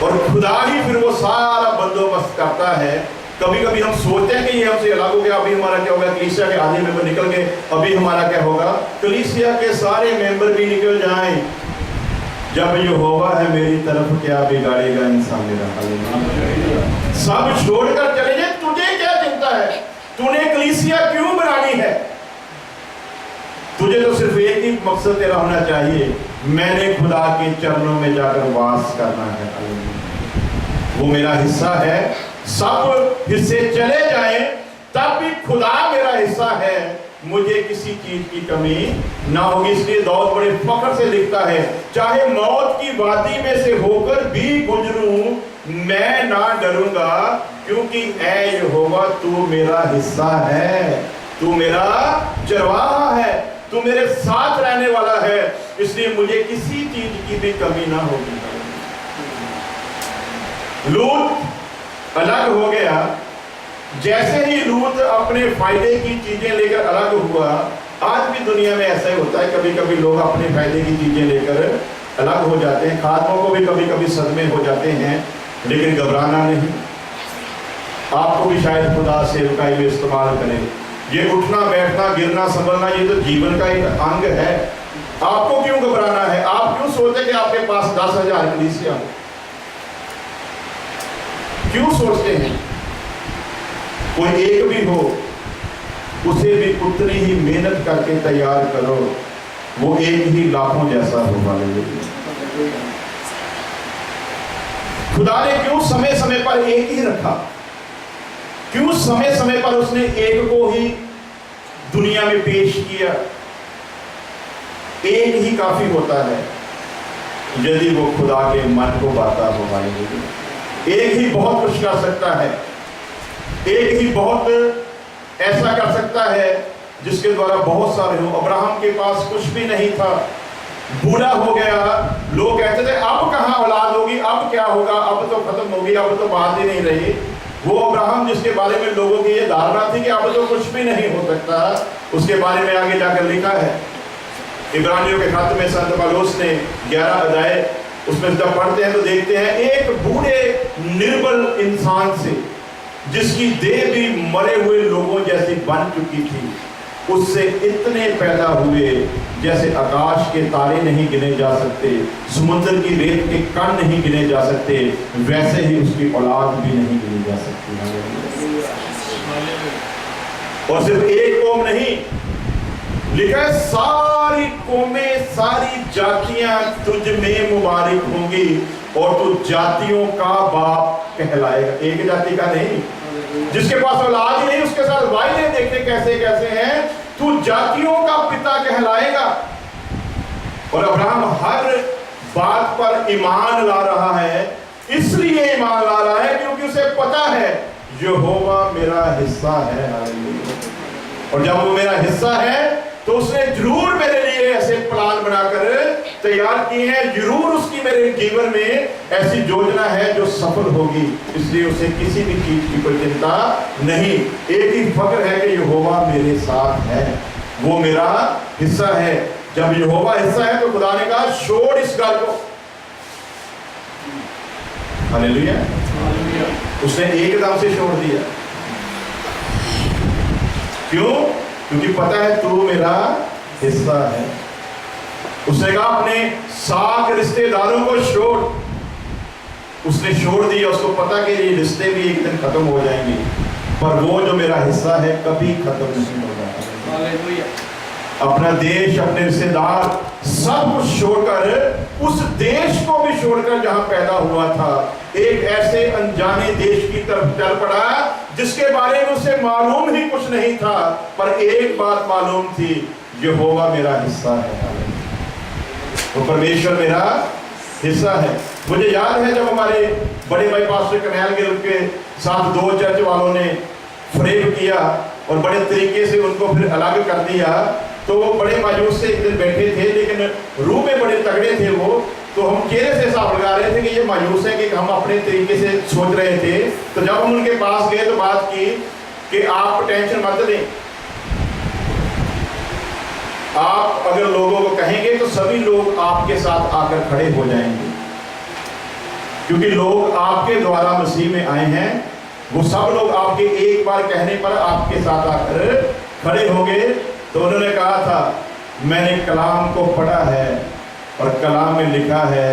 और खुदा ही फिर वो सारा बंदोबस्त करता है। कभी कभी हम सोचते हैं कि ये हमसे अलग हो गया, अभी हमारा क्या होगा, कलीसिया के आधे मेंबर निकल गए, अभी हमारा क्या होगा। कलीसिया के सारे मेंबर भी निकल जाएं, जब यहोवा है मेरी तरफ, क्या बिगाड़ेगा इंसान मेरा। हालेलुया। सब छोड़कर चले जाए, तुझे क्या चिंता है? तूने कलीसिया क्यों बनानी है? तुझे तो सिर्फ एक ही मकसद तेरा होना चाहिए, मैंने खुदा के चरणों में जाकर वास करना है। हालेलुया। वो मेरा हिस्सा है। सब हिस्से चले जाएं तब भी खुदा मेरा हिस्सा है, मुझे किसी चीज की कमी ना होगी। इसलिए दाऊद बड़े फख्र से लिखता है, चाहे मौत की वादी में से होकर भी गुजरूं, मैं ना डरूंगा, क्योंकि ऐ यहोवा तू मेरा हिस्सा है, तू मेरा चरवाहा है, तू मेरे साथ रहने वाला है, इसलिए मुझे किसी चीज की भी कमी ना होगी। लूत अलग हो गया। जैसे ही लूत अपने फायदे की चीजें लेकर अलग हुआ, आज भी दुनिया में ऐसा ही होता है, कभी कभी लोग अपने फायदे की चीजें लेकर अलग हो जाते हैं। खादमों को भी कभी कभी सदमे हो जाते हैं, लेकिन घबराना नहीं। आपको भी शायद खुदा सेवकाई में इस्तेमाल करे। ये उठना बैठना गिरना संभलना ये तो जीवन का एक अंग है। आपको क्यों घबराना है? आप क्यों सोचते कि आपके पास 10,000 कलीसिया हो? क्यों सोचते हैं? कोई एक भी हो, उसे भी उतनी ही मेहनत करके तैयार करो, वो एक ही लाखों जैसा होगा। खुदा ने क्यों समय समय पर एक ही रखा? क्यों समय समय पर उसने एक को ही दुनिया में पेश किया? एक ही काफी होता है यदि वो खुदा के मन को बाता हो। एक ही बहुत कुछ कर सकता है, एक ही बहुत ऐसा कर सकता है जिसके द्वारा बहुत सारे हो। अब्राहम के पास कुछ भी नहीं था, बूढ़ा हो गया, लोग कहते थे अब कहां औलाद होगी, अब क्या होगा, अब तो खत्म होगी, अब तो बात ही नहीं रही। वो अब्राहम जिसके बारे में लोगों की ये धारणा थी कि अब तो कुछ भी नहीं हो सकता, उसके बारे में आगे जाकर लिखा है इब्रानियों के खत में संत पौलुस ने 11 अध्याय उसमें जब पढ़ते हैं तो देखते हैं एक बूढ़े निर्बल इंसान से, जिसकी देह भी मरे हुए लोगों जैसी बन चुकी थी, उससे इतने पैदा हुए जैसे आकाश के तारे नहीं गिने जा सकते, समुद्र की रेत के कण नहीं गिने जा सकते, वैसे ही उसकी औलाद भी नहीं गिनी जा सकती। और सिर्फ एक कौम नहीं, लिखा है सारी कौमें सारी जातियां तुझ में मुबारक होंगी और तू जातियों का बाप कहलाएगा। एक जाति का नहीं, जिसके पास औलाद ही नहीं उसके साथ वायदे देखते कैसे कैसे हैं, तू जातियों का पिता कहलाएगा। और अब्राहम हर बात पर ईमान ला रहा है, इसलिए ईमान ला रहा है क्योंकि उसे पता है यहोवा मेरा हिस्सा है। और जब वो मेरा हिस्सा है तो उसने जरूर मेरे लिए ऐसे प्लान बनाकर तैयार किए हैं, जरूर उसकी मेरे जीवन में ऐसी योजना है जो सफल होगी, इसलिए उसे किसी भी चीज की कोई चिंता नहीं। एक ही फक्र है कि यहोवा मेरे साथ है, वो मेरा हिस्सा है। जब यहोवा हिस्सा है तो खुदा ने कहा छोड़ इस घर को। हालेलुया। उसने एकदम से छोड़ दिया। क्यों? क्योंकि पता है तू मेरा हिस्सा है। उसने कहा अपने साख रिश्तेदारों को छोड़, उसने छोड़ दिया। उसको पता कि ये रिश्ते भी एक दिन खत्म हो जाएंगे, पर वो जो मेरा हिस्सा है कभी खत्म नहीं होगा। अपना देश, अपने रिश्तेदार, सब कुछ छोड़कर, उस देश को भी छोड़कर जहां पैदा हुआ था, एक ऐसे अनजाने देश की तरफ चल पड़ा जिसके बारे में उसे मालूम ही कुछ नहीं था, पर एक बात मालूम थी, यहोवा मेरा हिस्सा है, वो परमेश्वर मेरा हिस्सा है। मुझे याद है जब हमारे बड़े भाई पास्टर कन्हैया गिल के साथ 2 चर्च वालों ने फ्रेम किया और बड़े तरीके से उनको फिर अलग कर दिया, तो वो बड़े मायूस से एक दिन बैठे थे, लेकिन रूह में बड़े तगड़े थे वो। तो हम चेहरे से साफ लगा रहे थे कि ये मायूस है कि हम अपने तरीके से सोच रहे थे। तो जब हम उनके पास गए तो बात की कि आप टेंशन मत लें, आप अगर लोगों को कहेंगे तो सभी लोग आपके साथ आकर खड़े हो जाएंगे, क्योंकि लोग आपके द्वारा मसीह में आए हैं। वो सब लोग आपके एक बार कहने पर आपके साथ आकर खड़े होंगे। तो उन्होंने कहा था मैंने कलाम को पढ़ा है, और कलाम में लिखा है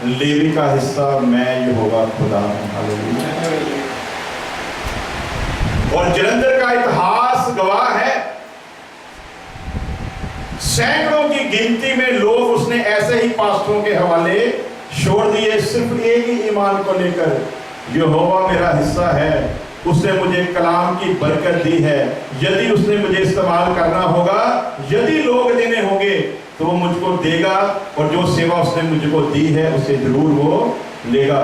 लेवी का हिस्सा मैं यहोवा खुदा हूं। हालेलुया। और जलंधर का इतिहास गवाह है, सैकड़ों की गिनती में लोग उसने ऐसे ही पास्टरों के हवाले छोड़ दिए, सिर्फ एक ही ईमान को लेकर, यहोवा मेरा हिस्सा है, उसने मुझे कलाम की बरकत दी है, यदि उसने मुझे इस्तेमाल करना होगा, यदि लोग देने होंगे तो वो मुझको देगा, और जो सेवा उसने मुझको दी है उसे जरूर वो लेगा।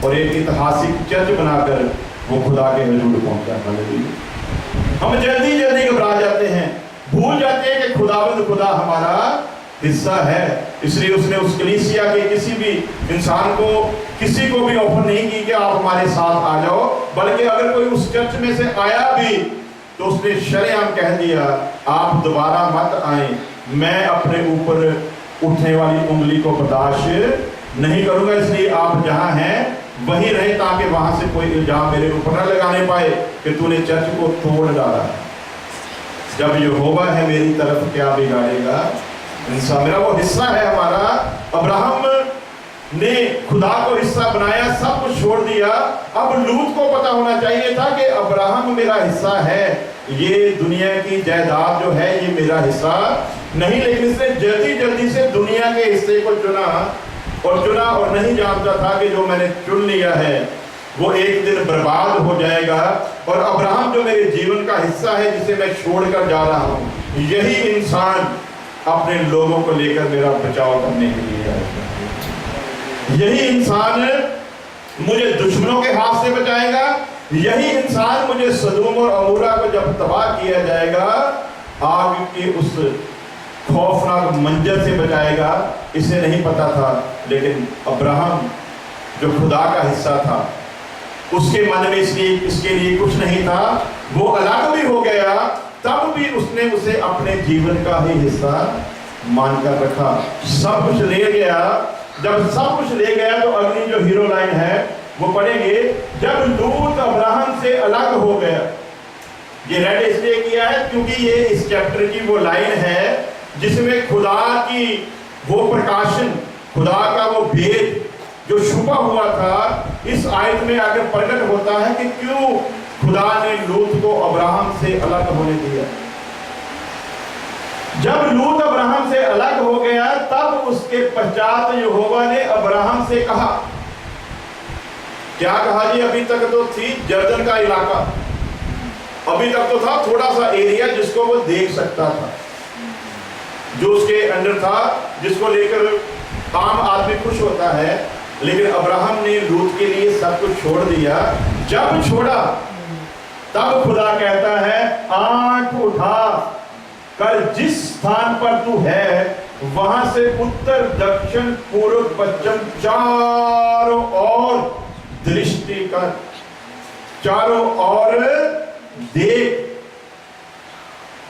और एक ऐतिहासिक चर्च बनाकर वो खुदा के हुजूर पहुंचा। हालेलुया। हम जल्दी जल्दी घबरा जाते हैं, भूल जाते हैं कि खुदावंद खुदा हमारा हिस्सा है। इसलिए उसने उस कलीसिया के किसी भी इंसान को, किसी को भी ऑफर नहीं की कि आप हमारे साथ आ जाओ, बल्कि अगर कोई उस चर्च में से आया भी तो उसने शरेआम कह दिया आप दोबारा मत आए, मैं अपने ऊपर उठने वाली उंगली को बर्दाश्त नहीं करूंगा, इसलिए आप जहां हैं वहीं रहे, ताकि वहां से कोई इल्जाम मेरे ऊपर न लगाने पाए कि तूने चर्च को तोड़ डाला। जब यहोवा है मेरी तरफ क्या बिगाड़ेगा इंसान। मेरा वो हिस्सा है हमारा। अब्राहम ने खुदा को हिस्सा बनाया, सब कुछ छोड़ दिया। अब लूत को पता होना चाहिए था कि अब्राहम मेरा हिस्सा है, ये दुनिया की जायदाद जो है ये मेरा हिस्सा नहीं, लेकिन इसने जल्दी जल्दी से दुनिया के हिस्से को चुना और नहीं जानता था कि जो मैंने चुन लिया है वो एक दिन बर्बाद हो जाएगा। और अब्राहम जो मेरे जीवन का हिस्सा है, जिसे मैं छोड़कर जा रहा हूं, यही इंसान अपने लोगों को लेकर मेरा बचाव करने के लिए आएगा। यही इंसान मुझे दुश्मनों के हाथ से बचाएगा। यही इंसान मुझे सदूम और अमूरा को जब तबाह किया जाएगा, आग के उस खौफनाक मंजर से बचाएगा। इसे नहीं पता था, लेकिन अब्राहम जो खुदा का हिस्सा था, उसके मन में इसके लिए कुछ नहीं था। वो अलग भी हो गया, तब भी उसने उसे अपने जीवन का ही हिस्सा मानकर रखा। सब कुछ ले गया। जब सब कुछ ले गया तो अगली जो हीरो लाइन है वो पढ़ेंगे, जब लूत अब्राहम से अलग हो गया। ये रेड इसलिए किया है क्योंकि ये इस चैप्टर की वो लाइन है जिसमें खुदा की वो प्रकाशन, खुदा का वो भेद जो छुपा हुआ था, इस आयत में आकर प्रकट होता है कि क्यों खुदा ने लूत को अब्राहम से अलग होने दिया। जब लूत अब्राहम से अलग हो गया, तब उसके पश्चात यहोवा ने अब्राहम से कहा, क्या कहा जी? अभी तक तो थी जर्दन का इलाका, अभी तक तो था थोड़ा सा एरिया जिसको वो देख सकता था, जो उसके अंडर था, जिसको लेकर आम आदमी खुश होता है। लेकिन अब्राहम ने लूत के लिए सब कुछ छोड़ दिया। जब छोड़ा तब खुदा कहता है, आंख उठा कर जिस स्थान पर तू है वहां से उत्तर दक्षिण पूर्व पश्चिम चारों ओर दृष्टि कर, चारों ओर देख।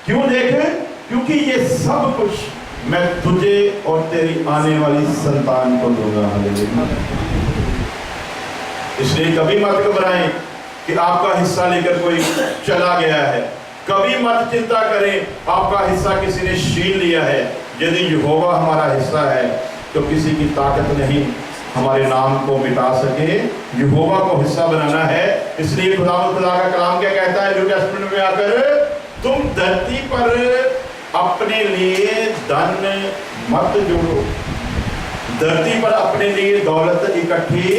क्यों देख? क्योंकि ये सब कुछ मैं तुझे और तेरी आने वाली संतान को दूंगा। हालेलुया। इसलिए कभी मत घबराएं कि आपका हिस्सा लेकर कोई चला गया है। कभी मत चिंता करें आपका हिस्सा किसी ने छीन लिया है। यदि यहोवा हमारा हिस्सा है तो किसी की ताकत नहीं हमारे नाम को मिटा सके। यहोवा को हिस्सा बनाना है। इसलिए खुदा का कलाम क्या कहता है न्यू टेस्टामेंट में आकर, तुम धरती पर अपने लिए धन मत जोड़ो, धरती पर अपने लिए दौलत इकट्ठी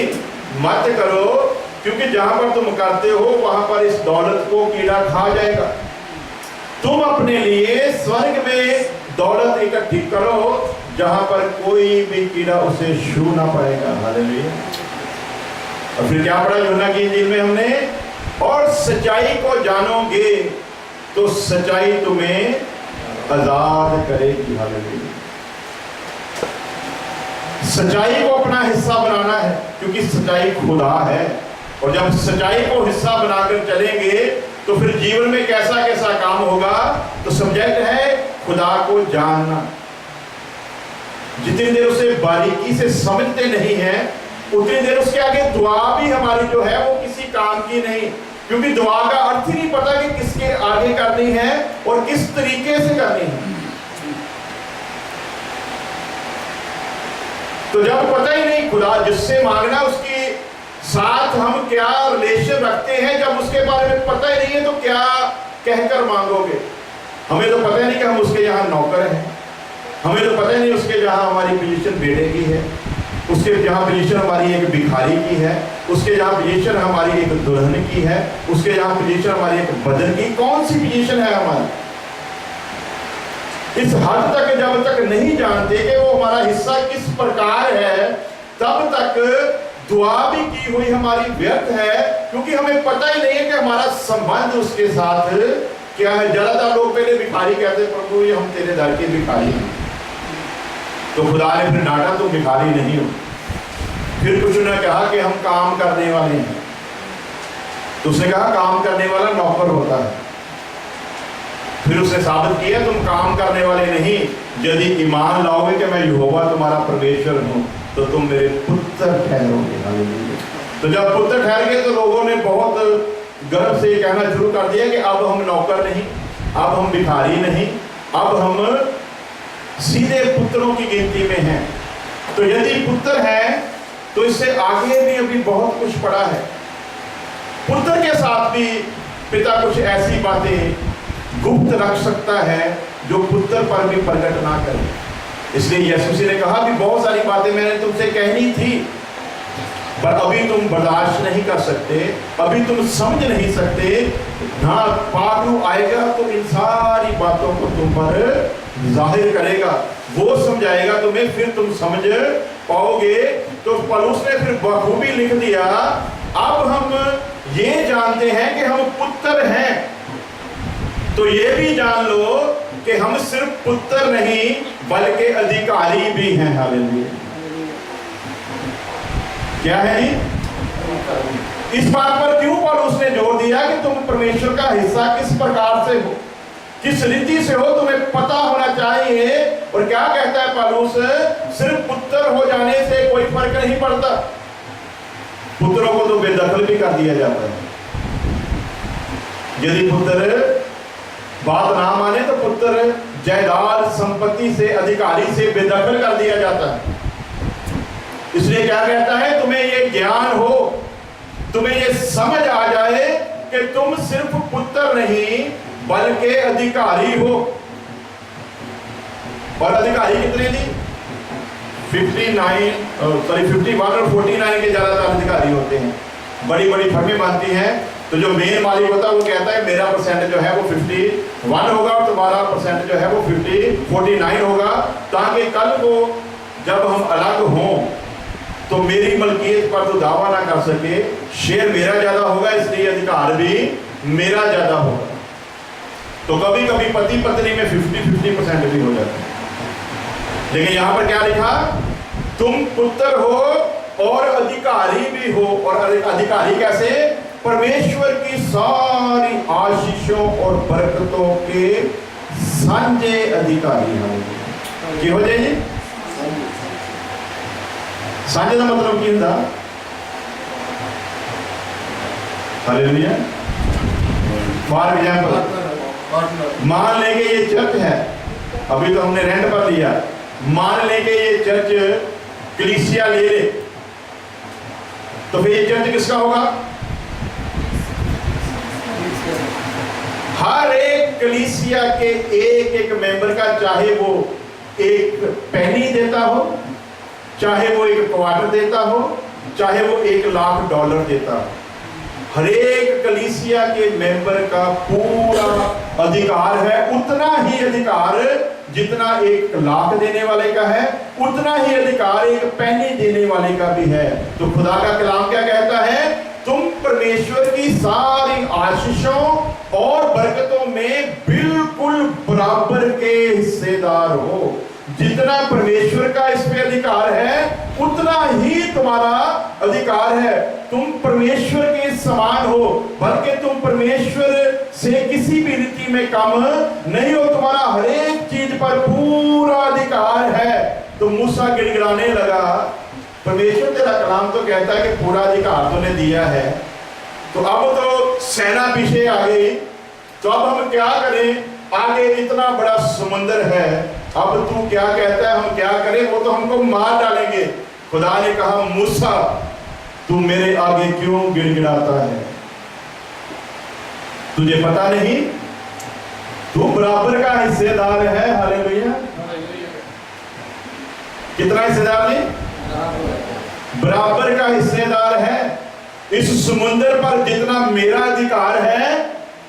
मत करो, क्योंकि जहां पर तुम करते हो वहां पर इस दौलत को कीड़ा खा जाएगा। तुम अपने लिए स्वर्ग में दौलत इकट्ठी करो जहां पर कोई भी कीड़ा उसे छू ना पाएगा। हालेलुया। और फिर क्या पढ़ा यूहन्ना की इंजील में हमने, और सच्चाई को जानोगे तो सच्चाई तुम्हें आजाद करेगी। हालेलुया। सच्चाई को अपना हिस्सा बनाना है, क्योंकि सच्चाई खुदा है। और जब सच्चाई को हिस्सा बनाकर चलेंगे तो फिर जीवन में कैसा कैसा काम होगा। तो सब्जेक्ट है खुदा को जानना। जितनी देर उसे बारीकी से समझते नहीं है, उतनी देर उसके आगे दुआ भी हमारी जो है वो किसी काम की नहीं, क्योंकि दुआ का अर्थ ही नहीं पता कि किसके आगे करनी है और किस तरीके से करनी है। तो जब पता ही नहीं खुदा जिससे मांगना उसके साथ हम क्या रिलेशन रखते हैं, जब उसके बारे में पता ही नहीं है तो क्या कहकर मांगोगे। हमें तो पता ही नहीं कि हम उसके यहाँ नौकर हैं, हमें तो पता ही नहीं उसके जहाँ हमारी पोजीशन बेटे की है, उसके जहाँ पोजीशन हमारी एक भिखारी की है, उसके जहाँ पोजीशन हमारी एक दुल्हन की है, उसके जहाँ पोजीशन हमारी एक बदन की, कौन सी पोजीशन है हमारी। इस हद तक जब तक नहीं जानते कि वो हमारा हिस्सा किस प्रकार है, तब तक दुआ भी की हुई हमारी व्यर्थ है, क्योंकि हमें पता ही नहीं है कि हमारा संबंध उसके साथ क्या है। ज्यादातर लोग पहले भिखारी कहते हैं, प्रभु ये हम तेरे दर के भिखारी हैं। तो खुदा ने फिर डांटा, तुम भिखारी नहीं हो। फिर कुछ ने कहा कि हम काम करने वाले हैं, तो उसने कहा काम करने वाला नौकर होता है। फिर उसने साबित किया तुम काम करने वाले नहीं, यदि ईमान लाओगे कि मैं यहोवा तुम्हारा परमेश्वर हूँ तो तुम मेरे पुत्र ठहरोगे। तो जब पुत्र ठहर गए तो लोगों ने बहुत गर्व से कहना शुरू कर दिया कि अब हम नौकर नहीं, अब हम भिखारी नहीं, अब हम सीधे पुत्रों की गिनती में हैं। तो यदि पुत्र है तो इससे आगे भी अभी बहुत कुछ पड़ा है। पुत्र के साथ भी पिता कुछ ऐसी बातें गुप्त रख सकता है जो पुत्र पर भी प्रकट ना करे। इसलिए यीशु मसीह ने कहा भी बहुत सारी बातें मैंने तुमसे कहनी थी, पर अभी तुम बर्दाश्त नहीं कर सकते, अभी तुम समझ नहीं सकते। हाँ, पागलू आएगा तो इन सारी बातों को तुम पर जाहिर करेगा, वो समझाएगा तुम्हें, फिर तुम समझ पाओगे। तो पौलुस ने फिर बखूबी लिख दिया, अब हम ये जानते हैं कि हम पुत्र हैं, तो ये भी जान लो कि हम सिर्फ पुत्र नहीं बल्कि अधिकारी भी हैं। हालेलुया। क्या है जी? इस बात पर क्यों पौलुस ने जोर दिया कि तुम परमेश्वर का हिस्सा किस प्रकार से हो, किस रीति से हो, तुम्हें पता होना चाहिए। और क्या कहता है पौलुस, सिर्फ पुत्र हो जाने से कोई फर्क नहीं पड़ता, पुत्रों को तो बेदखल भी कर दिया जाता है। यदि पुत्र बात ना माने तो पुत्र जायदाद संपत्ति से, अधिकारी से बेदखल कर दिया जाता है। इसलिए क्या कहता है, तुम्हें ये ज्ञान हो, तुम्हें ये समझ आ जाए कि तुम सिर्फ पुत्र नहीं बल्कि अधिकारी हो। और अधिकारी कितने दी? 51 और 49 के ज्यादातर अधिकारी होते हैं। बड़ी बड़ी फर्में बनती हैं तो जो मेन मालिक होता है वो कहता है मेरा परसेंट जो है वो 51 होगा और तुम्हारा परसेंट जो है वो 49 होगा, ताकि कल को जब हम अलग हों तो मेरी मलकियत पर तो दावा ना कर सके। शेयर मेरा ज्यादा होगा इसलिए अधिकार भी मेरा ज्यादा होगा। तो कभी कभी पति पत्नी में 50-50% भी हो जाता है। लेकिन यहां पर क्या लिखा, तुम पुत्र हो और अधिकारी भी हो। और अधिकारी कैसे? परमेश्वर की सारी आशीषों और बरकतों के साझे अधिकारी हैं। क्या हो जाए? साझे का मतलब क्या होता? हालेलुया। फॉर एग्जाम्पल, मान लेंगे ये चर्च है, अभी तो हमने रेंट पर लिया, मान लेंगे ये चर्च कलीसिया ले ले, तो फिर ये चर्च किसका होगा? हर एक कलीसिया के एक एक मेंबर का, चाहे वो एक पेनी देता हो, चाहे वो एक क्वार्टर देता हो, चाहे वो $1,00,000 देता हो, हर एक कलीसिया के मेंबर का पूरा अधिकार है। उतना ही अधिकार जितना $1,00,000 देने वाले का है, उतना ही अधिकार एक पेनी देने वाले का भी है। तो खुदा का कलाम क्या कहता है? तुम परमेश्वर की सारी आशीषों और बरकतों में बिल्कुल बराबर के हिस्सेदार हो। जितना परमेश्वर का इस पे अधिकार है उतना ही तुम्हारा अधिकार है। तुम परमेश्वर के समान हो, बल्कि तुम परमेश्वर से किसी भी रीति में कम नहीं हो। तुम्हारा हर एक चीज पर पूरा अधिकार है। तो मूसा गिड़गिड़ाने लगा, परमेश्वर तेरा कलाम तो कहता है कि पूरा अधिकार तूने दिया है, तो अब तो सेना पीछे आ गई, तो अब हम क्या करें? आगे इतना बड़ा समुंदर है, अब तू क्या कहता है, हम क्या करें, वो तो हमको मार डालेंगे। खुदा ने कहा मूसा तू मेरे आगे क्यों गिड़गिड़ाता है, तुझे पता नहीं तू बराबर का हिस्सेदार है। हालेलुया। कितना हिस्सेदार नहीं, बराबर का हिस्सेदार है। इस समुद्र पर जितना मेरा अधिकार है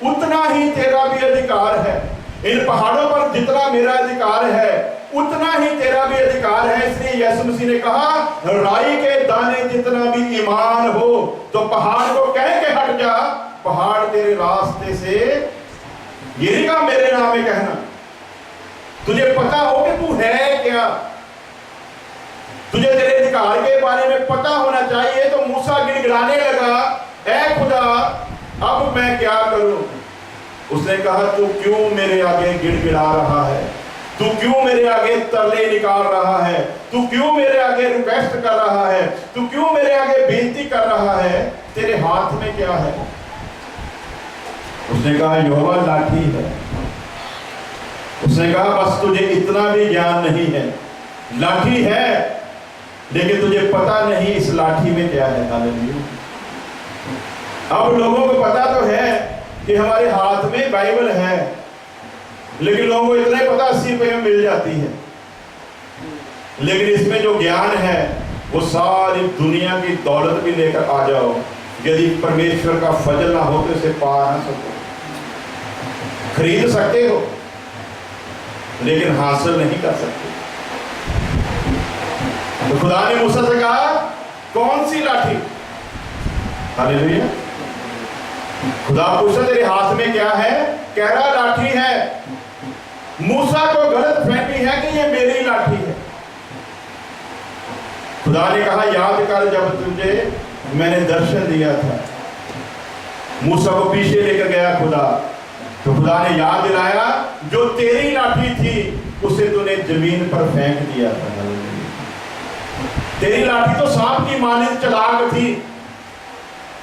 उतना ही तेरा भी अधिकार है। इन पहाड़ों पर जितना मेरा अधिकार है उतना ही तेरा भी अधिकार है। इसलिए यीशु मसीह ने कहा राई के दाने जितना भी ईमान हो तो पहाड़ को कह के हट जा, पहाड़ तेरे रास्ते से, ये नहीं कहा मेरे नाम में कहना। तुझे पता हो कि तू है क्या, तुझे तेरे अधिकार के बारे में पता होना चाहिए। तो मूसा गिड़गिड़ाने लगा, ऐ खुदा अब मैं क्या करूं। उसने कहा तू क्यों मेरे आगे गिड़गिड़ा रहा है, तू क्यों मेरे आगे तरले निकाल रहा है, तू क्यों मेरे आगे रिक्वेस्ट कर रहा है, तू क्यों मेरे आगे बेनती कर रहा है, तेरे हाथ में क्या है। उसने कहा यहोवा लाठी है। उसने कहा बस तुझे इतना भी ज्ञान नहीं है, लाठी है लेकिन तुझे पता नहीं इस लाठी में क्या है। हालेलुया। अब लोगों को पता तो है कि हमारे हाथ में बाइबल है, लेकिन लोगों को इतना ही पता 80 रुपए में मिल जाती है, लेकिन इसमें जो ज्ञान है वो सारी दुनिया की दौलत भी लेकर आ जाओ, यदि परमेश्वर का फजल ना हो तो इसे पा ना सको। खरीद सकते हो लेकिन हासिल नहीं कर सकते। तो खुदा ने मूसा से कहा कौन सी लाठी। हालेलुया। खुदा पूछा तेरे हाथ में क्या है, कह रहा लाठी है। मूसा को गलत फहमी है कि ये मेरी लाठी है। खुदा ने कहा याद कर जब तुझे मैंने दर्शन दिया था, मूसा को पीछे लेकर गया खुदा, तो खुदा ने याद दिलाया जो तेरी लाठी थी उसे तूने जमीन पर फेंक दिया था। तेरी लाठी तो सांप की मानिंद चालाक थी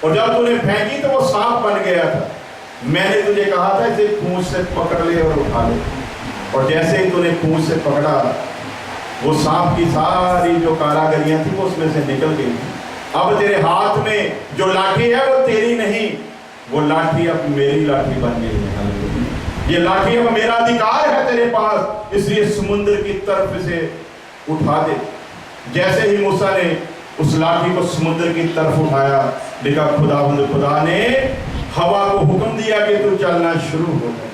और जब तूने फेंकी तो वो सांप बन गया था। मैंने तुझे कहा था इसे पूंछ से पकड़ ले और उठा ले, और जैसे ही तूने पूंछ से पकड़ा वो सांप की सारी जो कारागरियां थी वो उसमें से निकल गई। अब तेरे हाथ में जो लाठी है वो तेरी नहीं, वो लाठी अब मेरी लाठी बन गई है। ये लाठी अब मेरा अधिकार है तेरे पास, इसलिए समुद्र की तरफ इसे उठा दे। जैसे ही मूसा ने उस लाठी को समुद्र की तरफ उठाया, लिखा खुदा ने हवा को हुक्म दिया कि तू चलना शुरू हो गया,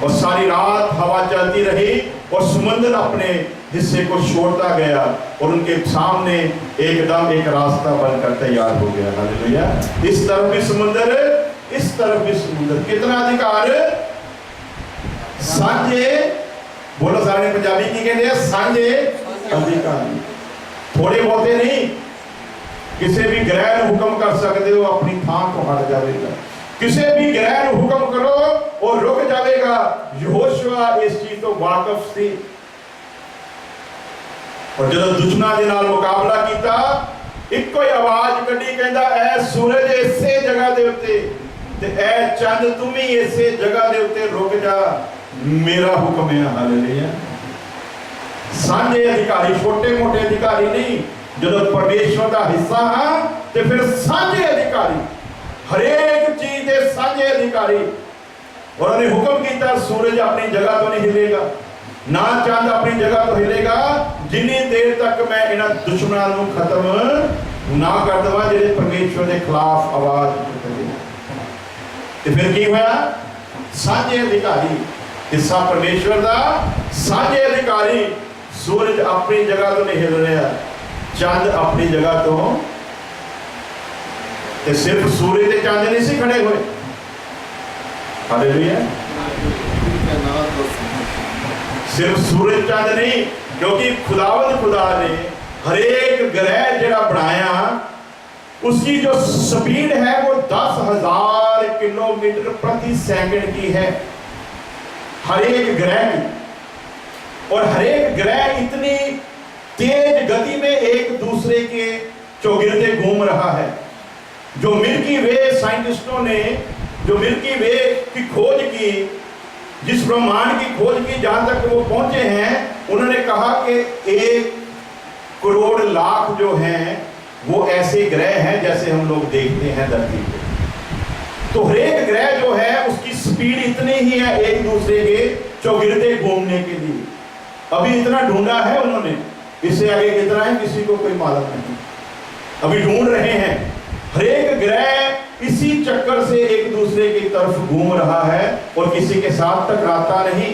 और सारी रात हवा चलती रही और समुद्र अपने हिस्से को छोड़ता गया और उनके सामने एकदम एक रास्ता बनकर तैयार हो गया। हालेलुया। इस तरफ भी समुद्र, इस तरफ भी समुद्र। कितना अधिकार, सांझे, बोलो सारे पंजाबी की कहते हैं सांझे अधिकार। थोड़े बहुते नहीं, किसी भी ग्रह हुक्म कर सकते हो अपनी थां को हट जाएगा, किसी भी ग्रह हुक्म करो और रुक जाएगा। यहोशुआ इस चीज तो वाकफ थी, और जब दुश्मनां दे नाल मुकाबला किया इक्को ही आवाज कढ़ी, कहंदा ऐ सूरज इसे जगह दे उत्ते ते ऐ चंद तुम ही इसे जगह दे उत्ते रुक जा, मेरा हुक्म है। हालेलुया। सांझे अधिकारी, छोटे मोटे अधिकारी नहीं, जब परमेश्वर का हिस्सा हाँ तो फिर सांझे अधिकारी, हरेक चीज के सांझे अधिकारी। और उन्हें हुक्म किया सूरज अपनी जगह तो नहीं हिलेगा, ना चांद अपनी जगह तो हिलेगा, जिन्नी देर तक मैं इन्हां दुश्मनां नूं खत्म ना कर दवा जिहड़े परमेश्वर के खिलाफ आवाज चुकदे। ते फिर की होया, सांझे अधिकारी, हिस्सा परमेश्वर का, सांझे अधिकारी। सूरज अपनी जगह तो नहीं हिल रहा, चंद अपनी जगह तो, ते सिर्फ सूरज ते चंद नहीं से खड़े हुए। हालेलुया। सिर्फ सूरज चंद नहीं, क्योंकि खुदावंद खुदा ने हरेक ग्रह जरा बनाया उसकी जो स्पीड है वो 10,000 किलोमीटर प्रति सेकंड की है, हरेक ग्रह की। और हरेक ग्रह इतनी तेज गति में एक दूसरे के चौगिर्दे घूम रहा है। जो मिल्की वे साइंटिस्टों ने जो मिल्की वे की खोज की जिस ब्रह्मांड की खोज की जहां तक वो पहुंचे हैं, उन्होंने कहा कि 1 करोड़ लाख जो हैं वो ऐसे ग्रह हैं जैसे हम लोग देखते हैं धरती पे। तो हर एक ग्रह जो है उसकी स्पीड इतनी ही है एक दूसरे के चौगिरदे घूमने के लिए। अभी इतना ढूंढा है उन्होंने, इससे आगे कितना है किसी को कोई मालूम नहीं, अभी ढूंढ रहे हैं। हर एक ग्रह इसी चक्कर से एक दूसरे की तरफ घूम रहा है और किसी के साथ टकराता नहीं।